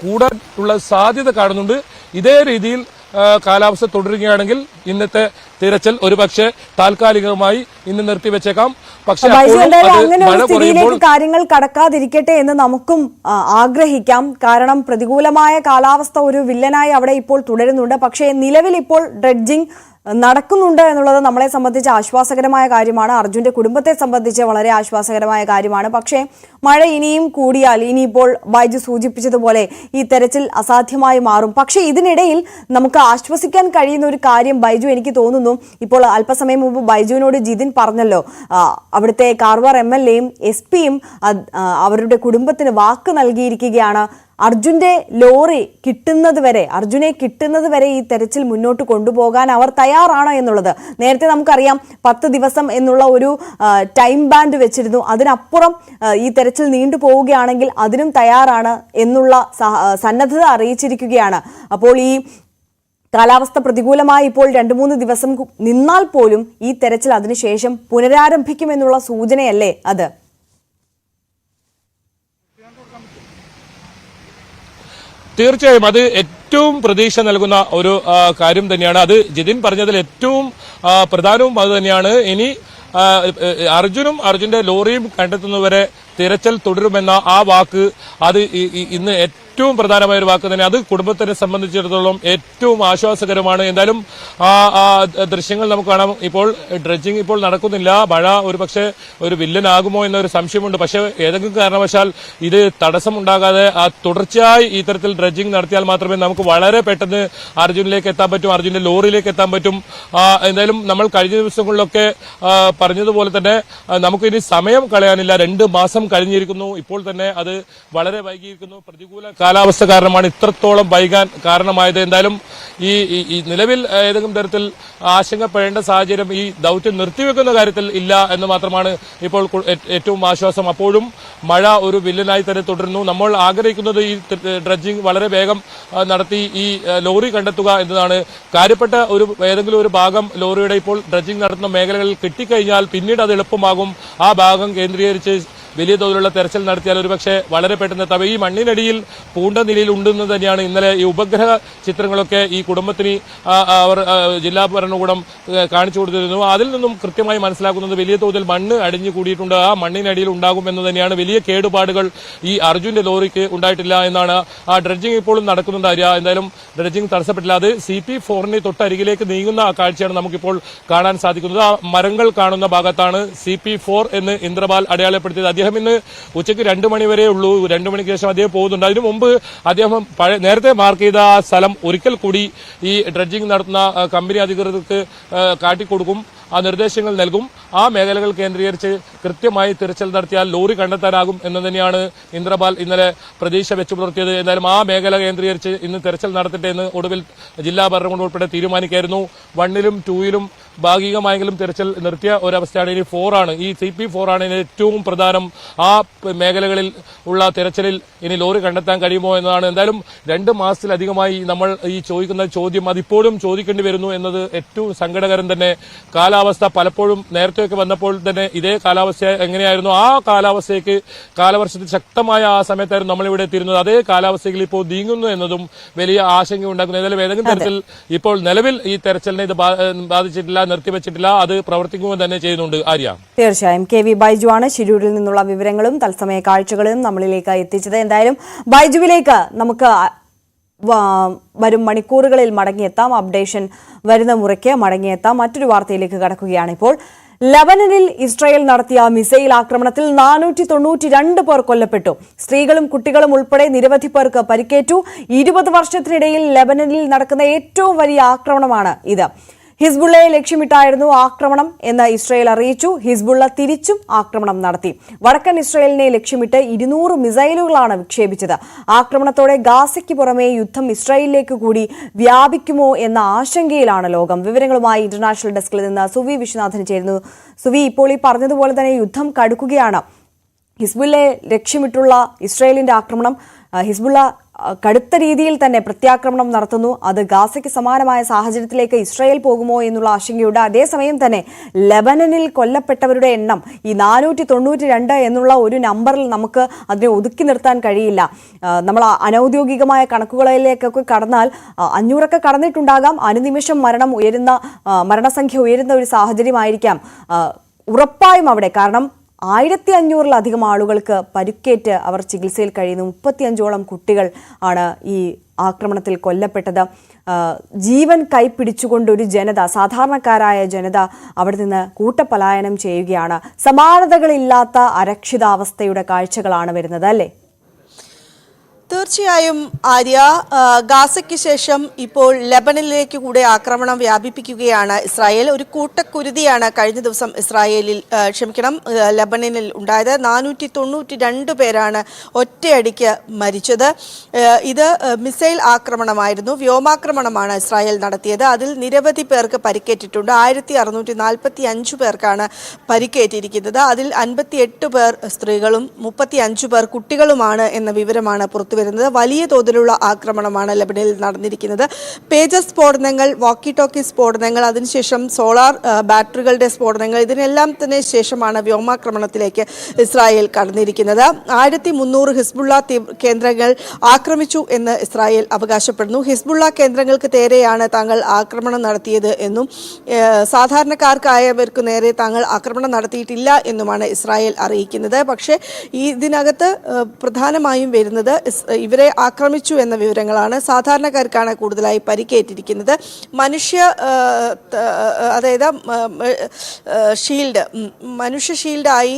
കൂടാനുള്ള സാധ്യത കാണുന്നുണ്ട്. ഇതേ രീതിയിൽ കാലാവസ്ഥ തുടരുകയാണെങ്കിൽ ഇന്നത്തെ തിരച്ചിൽ ഒരുപക്ഷെ താൽക്കാലികമായി ഇന്ന് നിർത്തിവെച്ചേക്കാം. പക്ഷേ അങ്ങനെ ഒരു സ്ഥിതിയിലേക്ക് കാര്യങ്ങൾ കടക്കാതിരിക്കട്ടെ എന്ന് നമുക്കും ആഗ്രഹിക്കാം. കാരണം പ്രതികൂലമായ കാലാവസ്ഥ ഒരു വില്ലനായി അവിടെ ഇപ്പോൾ തുടരുന്നുണ്ട്. പക്ഷേ നിലവിൽ ഇപ്പോൾ ഡ്രെഡ്ജിംഗ് നടക്കുന്നുണ്ട് എന്നുള്ളത് നമ്മളെ സംബന്ധിച്ച് ആശ്വാസകരമായ കാര്യമാണ്. അർജുന്റെ കുടുംബത്തെ സംബന്ധിച്ച് വളരെ ആശ്വാസകരമായ കാര്യമാണ്. പക്ഷേ മഴ ഇനിയും കൂടിയാൽ ഇനിയിപ്പോൾ ബൈജു സൂചിപ്പിച്ചതുപോലെ ഈ തെരച്ചിൽ അസാധ്യമായി മാറും. പക്ഷേ ഇതിനിടയിൽ നമുക്ക് ആശ്വസിക്കാൻ കഴിയുന്ന ഒരു കാര്യം ബൈജു, എനിക്ക് തോന്നുന്നു ഇപ്പോൾ അല്പസമയം മുമ്പ് ബൈജുവിനോട് ജിതിൻ പറഞ്ഞല്ലോ, അവിടുത്തെ കാർവാർ MLA-യും SP-യും അവരുടെ കുടുംബത്തിന് വാക്ക് നൽകിയിരിക്കുകയാണ്. അർജുന്റെ ലോറി അർജുനെ കിട്ടുന്നത് വരെ ഈ തെരച്ചിൽ മുന്നോട്ട് കൊണ്ടുപോകാൻ അവർ തയ്യാറാണ് എന്നുള്ളത്. നേരത്തെ നമുക്കറിയാം 10 ദിവസം എന്നുള്ള ഒരു ടൈം ബാൻഡ് വെച്ചിരുന്നു. അതിനപ്പുറം ഈ തെരച്ചിൽ നീണ്ടുപോവുകയാണെങ്കിൽ അതിനും തയ്യാറാണ് എന്നുള്ള സന്നദ്ധത അറിയിച്ചിരിക്കുകയാണ്. അപ്പോൾ ഈ കാലാവസ്ഥ പ്രതികൂലമായി ഇപ്പോൾ 2-3 ദിവസം നിന്നാൽ പോലും ഈ തെരച്ചിൽ അതിനുശേഷം പുനരാരംഭിക്കുമെന്നുള്ള സൂചനയല്ലേ അത്? തീർച്ചയായും അത് ഏറ്റവും പ്രതീക്ഷ നൽകുന്ന ഒരു കാര്യം തന്നെയാണ്. അത് ജിതിൻ പറഞ്ഞതിൽ ഏറ്റവും പ്രധാനവും അത് തന്നെയാണ്. ഇനി അർജുന്റെ ലോറിയും കണ്ടെത്തുന്നവരെ തിരച്ചിൽ തുടരുമെന്ന ആ വാക്ക് അത് ഇന്ന് ഏറ്റവും പ്രധാനമായ ഒരു വാക്ക് തന്നെ. അത് കുടുംബത്തിനെ സംബന്ധിച്ചിടത്തോളം ഏറ്റവും ആശ്വാസകരമാണ്. എന്തായാലും ആ ദൃശ്യങ്ങൾ നമുക്ക് കാണാം. ഇപ്പോൾ ഡ്രെഡ്ജിംഗ് ഇപ്പോൾ നടക്കുന്നില്ല. മഴ ഒരുപക്ഷെ ഒരു വില്ലനാകുമോ എന്നൊരു സംശയമുണ്ട്. പക്ഷേ ഏതെങ്കിലും കാരണവശാൽ ഇത് തടസ്സമുണ്ടാകാതെ തുടർച്ചയായി ഇത്തരത്തിൽ ഡ്രെഡ്ജിംഗ് നടത്തിയാൽ മാത്രമേ നമുക്ക് വളരെ പെട്ടെന്ന് അർജുനിലേക്ക് എത്താൻ പറ്റും, അർജുന്റെ ലോറിയിലേക്ക് എത്താൻ പറ്റും. എന്തായാലും നമ്മൾ കഴിഞ്ഞ ദിവസങ്ങളിലൊക്കെ പറഞ്ഞതുപോലെ തന്നെ നമുക്കിനി സമയം കളയാനില്ല. 2 മാസം കഴിഞ്ഞിരിക്കുന്നു. ഇപ്പോൾ തന്നെ അത് വളരെ വൈകിയിരിക്കുന്നു. പ്രതികൂല കാലാവസ്ഥ കാരണമാണ് ഇത്രത്തോളം വൈകാൻ കാരണമായത്. എന്തായാലും ഈ നിലവിൽ ഏതെങ്കിലും തരത്തിൽ ആശങ്കപ്പെടേണ്ട സാഹചര്യം ഈ ദൌത്യം നിർത്തിവെക്കുന്ന കാര്യത്തിൽ ഇല്ല എന്ന് മാത്രമാണ് ഇപ്പോൾ ഏറ്റവും ആശ്വാസം. അപ്പോഴും മഴ ഒരു വില്ലനായി തന്നെ തുടരുന്നു. നമ്മൾ ആഗ്രഹിക്കുന്നത് ഈ ഡ്രഡ്ജിംഗ് വളരെ വേഗം നടത്തി ഈ ലോറി കണ്ടെത്തുക എന്നതാണ്. കാര്യപ്പെട്ട ഏതെങ്കിലും ഒരു ഭാഗം ലോറിയുടെ ഇപ്പോൾ ഡ്രഡ്ജിംഗ് നടത്തുന്ന മേഖലകളിൽ കിട്ടിക്കഴിഞ്ഞാൽ പിന്നീട് അത് എളുപ്പമാകും. ആ ഭാഗം കേന്ദ്രീകരിച്ച് വലിയ തോതിലുള്ള തെരച്ചിൽ നടത്തിയാൽ ഒരുപക്ഷെ വളരെ പെട്ടെന്ന് എത്താം. ഈ മണ്ണിനടിയിൽ പൂണ്ട നിലയിൽ ഉണ്ടെന്ന് തന്നെയാണ് ഇന്നലെ ഈ ഉപഗ്രഹ ചിത്രങ്ങളൊക്കെ ഈ കുടുംബത്തിന് അവർ ജില്ലാ ഭരണകൂടം കാണിച്ചു കൊടുത്തിരുന്നു. അതിൽ നിന്നും കൃത്യമായി മനസ്സിലാക്കുന്നത് വലിയ തോതിൽ മണ്ണ് അടിഞ്ഞു കൂടിയിട്ടുണ്ട്. ആ മണ്ണിനടിയിൽ ഉണ്ടാകും എന്ന് തന്നെയാണ്. വലിയ കേടുപാടുകൾ ഈ അർജുന്റെ ലോറിക്ക് ഉണ്ടായിട്ടില്ല എന്നാണ്. ആ ഡ്രഡ്ജിംഗ് ഇപ്പോഴും നടക്കുന്നുണ്ട്. എന്തായാലും ഡ്രഡ്ജിംഗ് തടസ്സപ്പെട്ടില്ല. അത് CP4 തൊട്ടരികിലേക്ക് നീങ്ങുന്ന ആ കാഴ്ചയാണ് നമുക്കിപ്പോൾ കാണാൻ സാധിക്കുന്നത്. ആ മരങ്ങൾ കാണുന്ന ഭാഗത്താണ് CP4 എന്ന് ഇന്ദ്രപാൽ അടയാളപ്പെടുത്തിയത്. അദ്ദേഹം ഇന്ന് ഉച്ചയ്ക്ക് 2 മണി വരെ ഉള്ളൂ. 2 മണിക്ക് ശേഷം അദ്ദേഹം പോകുന്നുണ്ട്. അതിനു മുമ്പ് അദ്ദേഹം നേരത്തെ മാർക്ക് ചെയ്ത ആ സ്ഥലം ഒരിക്കൽ കൂടി ഈ ഡ്രഡ്ജിംഗ് നടത്തുന്ന കമ്പനി അധികൃതർക്ക് കാട്ടിക്കൊടുക്കും, ആ നിർദ്ദേശങ്ങൾ നൽകും. ആ മേഖലകൾ കേന്ദ്രീകരിച്ച് കൃത്യമായി തിരച്ചിൽ നടത്തിയാൽ ലോറി കണ്ടെത്താനാകും എന്ന് തന്നെയാണ് ഇന്ദ്രപാൽ ഇന്നലെ പ്രതീക്ഷ വെച്ചു പുലർത്തിയത്. എന്തായാലും ആ മേഖല കേന്ദ്രീകരിച്ച് ഇന്ന് തിരച്ചിൽ നടത്തട്ടെ എന്ന് ഒടുവിൽ ജില്ലാ ഭരണകൂടം ഉൾപ്പെടെ തീരുമാനിക്കായിരുന്നു. 1-ലും 2-ലും ഭാഗികമായെങ്കിലും തിരച്ചിൽ നിർത്തിയ ഒരവസ്ഥയാണ്. ഇനി 4 ആണ്, ഈ CP4 ആണ് ഏറ്റവും പ്രധാനം. ആ മേഖലകളിൽ ഉള്ള തിരച്ചിലിൽ ഇനി ലോറി കണ്ടെത്താൻ കഴിയുമോ എന്നതാണ്. എന്തായാലും 2 മാസത്തിലധികമായി നമ്മൾ ഈ ചോദിക്കുന്ന ചോദ്യം അതിപ്പോഴും ചോദിക്കേണ്ടി വരുന്നു എന്നത് ഏറ്റവും സങ്കടകരം തന്നെ. കാലാവസ്ഥ പലപ്പോഴും നേരത്തെയൊക്കെ വന്നപ്പോൾ തന്നെ ഇതേ കാലാവസ്ഥ എങ്ങനെയായിരുന്നു, ആ കാലാവസ്ഥയ്ക്ക് കാലവർഷത്തിൽ ശക്തമായ ആ സമയത്തായിരുന്നു നമ്മളിവിടെ എത്തിയിരുന്നത്. അതേ കാലാവസ്ഥയിൽ ഇപ്പോൾ നീങ്ങുന്നു എന്നതും വലിയ ആശങ്ക ഉണ്ടാക്കുന്നു. ഏതായാലും ഏതെങ്കിലും തരത്തിൽ ഇപ്പോൾ നിലവിൽ ഈ തെരച്ചിലിനെ ഇത് ബാധിച്ചിട്ടില്ല, നിർത്തിവെച്ചിട്ടില്ല. അത് പ്രവർത്തിക്കുമെന്ന് തന്നെ ചെയ്യുന്നുണ്ട്. ആര്യ, തീർച്ചയായും KV ബൈജു ആണ് ശിരൂരിൽ നിന്നുള്ള വിവരങ്ങളും തത്സമയ കാഴ്ചകളും നമ്മളിലേക്ക് എത്തിച്ചത്. എന്തായാലും ബൈജുവിലേക്ക് നമുക്ക് വരും മണിക്കൂറുകളിൽ മടങ്ങിയെത്താം. അപ്ഡേഷൻ വരുന്ന മുറയ്ക്ക് മടങ്ങിയെത്താം. മറ്റൊരു വാർത്തയിലേക്ക് കടക്കുകയാണ്. ഇപ്പോൾ ലബനനിൽ ഇസ്രായേൽ നടത്തിയ മിസൈൽ ആക്രമണത്തിൽ 492 പേർ കൊല്ലപ്പെട്ടു. സ്ത്രീകളും കുട്ടികളും ഉൾപ്പെടെ നിരവധി പേർക്ക് പരിക്കേറ്റു. 20 വർഷത്തിനിടയിൽ ലബനനിൽ നടക്കുന്ന ഏറ്റവും വലിയ ആക്രമണമാണ് ഇത്. ഹിസ്ബുള്ളയെ ലക്ഷ്യമിട്ടായിരുന്നു ആക്രമണം എന്ന് ഇസ്രായേൽ അറിയിച്ചു. ഹിസ്ബുള്ള തിരിച്ചും ആക്രമണം നടത്തി. വടക്കൻ ഇസ്രായേലിനെ ലക്ഷ്യമിട്ട് 200 മിസൈലുകളാണ് വിക്ഷേപിച്ചത്. ആക്രമണത്തോടെ ഗാസയ്ക്ക് പുറമെ യുദ്ധം ഇസ്രായേലിലേക്ക് കൂടി വ്യാപിക്കുമോ എന്ന ആശങ്കയിലാണ് ലോകം. വിവരങ്ങളുമായി ഇന്റർനാഷണൽ ഡെസ്കിൽ നിന്ന് സുവി വിശ്വനാഥൻ ചേരുന്നു. സുവി, ഇപ്പോൾ ഈ പറഞ്ഞതുപോലെ തന്നെ യുദ്ധം കടുക്കുകയാണ്. ഹിസ്ബുള്ളയെ ലക്ഷ്യമിട്ടുള്ള ഇസ്രായേലിന്റെ ആക്രമണം, ഹിസ്ബുള്ള കടുത്ത രീതിയിൽ തന്നെ പ്രത്യാക്രമണം നടത്തുന്നു. അത് ഗാസയ്ക്ക് സമാനമായ സാഹചര്യത്തിലേക്ക് ഇസ്രായേൽ പോകുമോ എന്നുള്ള ആശങ്കയുണ്ട്. അതേസമയം തന്നെ ലെബനനിൽ കൊല്ലപ്പെട്ടവരുടെ എണ്ണം ഈ 492 എന്നുള്ള ഒരു നമ്പറിൽ നമുക്ക് അതിനെ ഒതുക്കി നിർത്താൻ കഴിയില്ല. നമ്മൾ അനൌദ്യോഗികമായ കണക്കുകളിലേക്കൊക്കെ കടന്നാൽ 500 കടന്നിട്ടുണ്ടാകാം. അനുനിമിഷം മരണസംഖ്യ ഉയരുന്ന ഒരു സാഹചര്യമായിരിക്കാം ഉറപ്പായും അവിടെ. കാരണം 1500-ലധികം ആളുകൾക്ക് പരിക്കേറ്റ് അവർ ചികിത്സയിൽ കഴിയുന്നു. 35ഓളം കുട്ടികൾ ആണ് ഈ ആക്രമണത്തിൽ കൊല്ലപ്പെട്ടത്. ജീവൻ കൈപ്പിടിച്ചുകൊണ്ടൊരു ജനത, സാധാരണക്കാരായ ജനത അവിടെ നിന്ന് കൂട്ടപലായനം ചെയ്യുകയാണ്. സമാനതകളില്ലാത്ത അരക്ഷിതാവസ്ഥയുടെ കാഴ്ചകളാണ് വരുന്നത്, അല്ലേ? തീർച്ചയായും ആര്യ, ഗാസയ്ക്ക് ശേഷം ഇപ്പോൾ ലെബനനിലേക്ക് കൂടെ ആക്രമണം വ്യാപിപ്പിക്കുകയാണ് ഇസ്രായേൽ. ഒരു കൂട്ടക്കുരുതിയാണ് കഴിഞ്ഞ ദിവസം ലെബനനിൽ ഉണ്ടായത്. 492 പേരാണ് ഒറ്റയടിക്ക് മരിച്ചത്. ഇത് മിസൈൽ ആക്രമണമായിരുന്നു, വ്യോമാക്രമണമാണ് ഇസ്രായേൽ നടത്തിയത്. അതിൽ നിരവധി പേർക്ക് പരിക്കേറ്റിട്ടുണ്ട്. 1645 പേർക്കാണ് പരിക്കേറ്റിരിക്കുന്നത്. അതിൽ 58 പേർ സ്ത്രീകളും 35 പേർ കുട്ടികളുമാണ് എന്ന വിവരമാണ് പുറത്തു. വലിയ തോതിലുള്ള ആക്രമണമാണ് ലെബനനിൽ നടന്നിരിക്കുന്നത്. പേജർ സ്ഫോടനങ്ങൾ, വാക്കി ടോക്കി സ്ഫോടനങ്ങൾ, അതിനുശേഷം സോളാർ ബാറ്ററികളുടെ സ്ഫോടനങ്ങൾ, ഇതിനെല്ലാം തന്നെ ശേഷമാണ് വ്യോമാക്രമണത്തിലേക്ക് ഇസ്രായേൽ കടന്നിരിക്കുന്നത്. 1300 ഹിസ്ബുള്ള കേന്ദ്രങ്ങൾ ആക്രമിച്ചു എന്ന് ഇസ്രായേൽ അവകാശപ്പെടുന്നു. ഹിസ്ബുള്ള കേന്ദ്രങ്ങൾക്ക് നേരെയാണ് താങ്കൾ ആക്രമണം നടത്തിയത് എന്നും സാധാരണക്കാർക്കായവർക്ക് നേരെ താങ്കൾ ആക്രമണം നടത്തിയിട്ടില്ല എന്നുമാണ് ഇസ്രായേൽ അറിയിക്കുന്നത്. പക്ഷേ ഇതിനകത്ത് പ്രധാനമായും വരുന്നത് ഇവരെ ആക്രമിച്ചു എന്ന വിവരങ്ങളാണ്. സാധാരണക്കാർക്കാണ് കൂടുതലായി പരിക്കേറ്റിരിക്കുന്നത്. മനുഷ്യ ഷീൽഡായി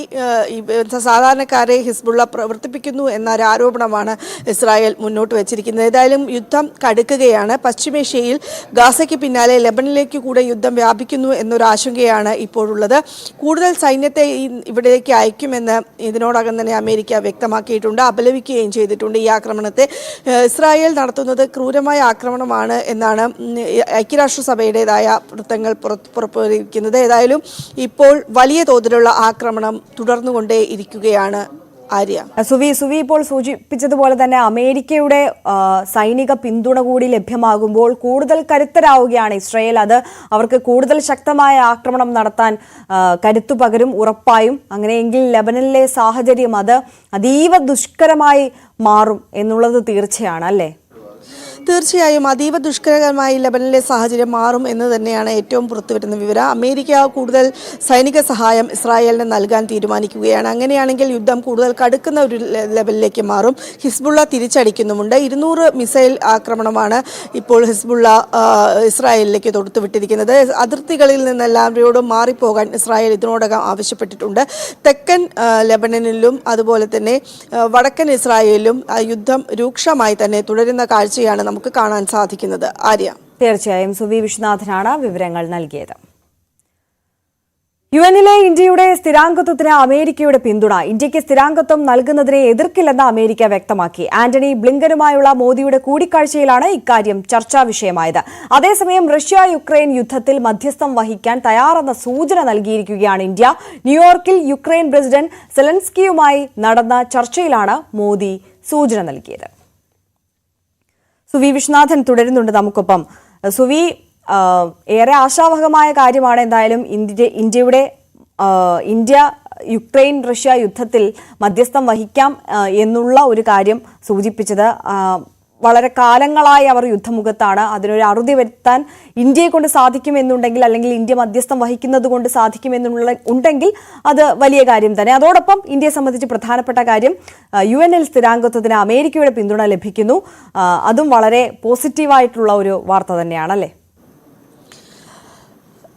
സാധാരണക്കാരെ ഹിസ്ബുള്ള പ്രവർത്തിപ്പിക്കുന്നു എന്നൊരു ആരോപണമാണ് ഇസ്രായേൽ മുന്നോട്ട് വെച്ചിരിക്കുന്നത്. ഏതായാലും യുദ്ധം കടുക്കുകയാണ്. പശ്ചിമേഷ്യയിൽ ഗാസയ്ക്ക് പിന്നാലെ ലെബനനിലേക്ക് കൂടെ യുദ്ധം വ്യാപിക്കുന്നു എന്നൊരു ആശങ്കയാണ് ഇപ്പോഴുള്ളത്. കൂടുതൽ സൈന്യത്തെ ഇവിടേക്ക് അയക്കുമെന്ന് ഇതിനോടകം തന്നെ അമേരിക്ക വ്യക്തമാക്കിയിട്ടുണ്ട്, അപലപിക്കുകയും ചെയ്തിട്ടുണ്ട്. ഈ ആക്രമണത്തെ ഇസ്രായേൽ നടത്തുന്നത് ക്രൂരമായ ആക്രമണമാണ് എന്നാണ് ഐക്യരാഷ്ട്രസഭയുടേതായ വൃത്തങ്ങൾ പുറപ്പെടുവിക്കുന്നത്. ഏതായാലും ഇപ്പോൾ വലിയ തോതിലുള്ള ആക്രമണം തുടർന്നുകൊണ്ടേ ഇരിക്കുകയാണ്. സുവി ഇപ്പോൾ സൂചിപ്പിച്ചതുപോലെ തന്നെ അമേരിക്കയുടെ സൈനിക പിന്തുണ കൂടി ലഭ്യമാകുമ്പോൾ കൂടുതൽ കരുത്തരാവുകയാണ് ഇസ്രായേൽ. അത് അവർക്ക് കൂടുതൽ ശക്തമായ ആക്രമണം നടത്താൻ കരുത്തു പകരും ഉറപ്പായും. അങ്ങനെയെങ്കിൽ ലെബനനിലെ സാഹചര്യം അത് അതീവ ദുഷ്കരമായി മാറും എന്നുള്ളത് തീർച്ചയാണ്, അല്ലേ? തീർച്ചയായും അതീവ ദുഷ്കരമായി ലെബനനിലെ സാഹചര്യം മാറും എന്ന് തന്നെയാണ് ഏറ്റവും പുറത്തുവരുന്ന വിവരം. അമേരിക്ക കൂടുതൽ സൈനിക സഹായം ഇസ്രായേലിന് നൽകാൻ തീരുമാനിക്കുകയാണ്. അങ്ങനെയാണെങ്കിൽ യുദ്ധം കൂടുതൽ കടുക്കുന്ന ഒരു ലെവലിലേക്ക് മാറും. ഹിസ്ബുള്ള തിരിച്ചടിക്കുന്നുമുണ്ട്. 200 മിസൈൽ ആക്രമണമാണ് ഇപ്പോൾ ഹിസ്ബുള്ള ഇസ്രായേലിലേക്ക് തൊടുത്തുവിട്ടിരിക്കുന്നത്. അതിർത്തികളിൽ നിന്നെല്ലാവരോടും മാറിപ്പോകാൻ ഇസ്രായേൽ ഇതിനോടകം ആവശ്യപ്പെട്ടിട്ടുണ്ട്. തെക്കൻ ലെബനനിലും അതുപോലെ തന്നെ വടക്കൻ ഇസ്രായേലിലും യുദ്ധം രൂക്ഷമായി തന്നെ തുടരുന്ന കാഴ്ചയാണ് നമുക്ക് കാണാൻ സാധിക്കുന്നത്. ആര്യ, തീർച്ചയായും സുവി വിശ്വനാഥനാണ് വിവരങ്ങൾ നൽകിയത്. യുഎന്നിലെ ഇന്ത്യയുടെ സ്ഥിരാംഗത്വത്തിന് അമേരിക്കയുടെ പിന്തുണ. ഇന്ത്യക്ക് സ്ഥിരാംഗത്വം നൽകുന്നതിനെ എതിർക്കില്ലെന്ന് അമേരിക്ക വ്യക്തമാക്കി. ആന്റണി ബ്ലിങ്കനുമായുള്ള മോദിയുടെ കൂടിക്കാഴ്ചയിലാണ് ഇക്കാര്യം ചർച്ചാ വിഷയമായത്. അതേസമയം റഷ്യ യുക്രൈൻ യുദ്ധത്തിൽ മധ്യസ്ഥം വഹിക്കാൻ തയ്യാറെന്ന സൂചന നൽകിയിരിക്കുകയാണ് ഇന്ത്യ. ന്യൂയോർക്കിൽ യുക്രൈൻ പ്രസിഡന്റ് സെലൻസ്കിയുമായി നടന്ന ചർച്ചയിലാണ് മോദി സൂചന നൽകിയത്. സുവി വിശ്വനാഥൻ തുടരുന്നുണ്ട് നമുക്കൊപ്പം. സുവി, ഏറെ ആശാവഹമായ കാര്യമാണ് എന്തായാലും ഇന്ത്യ യുക്രൈൻ റഷ്യ യുദ്ധത്തിൽ മധ്യസ്ഥം വഹിക്കാം എന്നുള്ള ഒരു കാര്യം സൂചിപ്പിച്ചത്. വളരെ കാലങ്ങളായി അവർ യുദ്ധമുഖത്താണ്. അതിനൊരു അറുതി വരുത്താൻ ഇന്ത്യയെ കൊണ്ട് സാധിക്കുമെന്നുണ്ടെങ്കിൽ, അല്ലെങ്കിൽ ഇന്ത്യ മധ്യസ്ഥം വഹിക്കുന്നത് കൊണ്ട് സാധിക്കുമെന്നുണ്ടെങ്കിൽ അത് വലിയ കാര്യം തന്നെ. അതോടൊപ്പം ഇന്ത്യയെ സംബന്ധിച്ച് പ്രധാനപ്പെട്ട കാര്യം യുഎന്നിൽ സ്ഥിരാംഗത്വത്തിന് അമേരിക്കയുടെ പിന്തുണ ലഭിക്കുന്നു. അതും വളരെ പോസിറ്റീവായിട്ടുള്ള ഒരു വാർത്ത തന്നെയാണല്ലേ?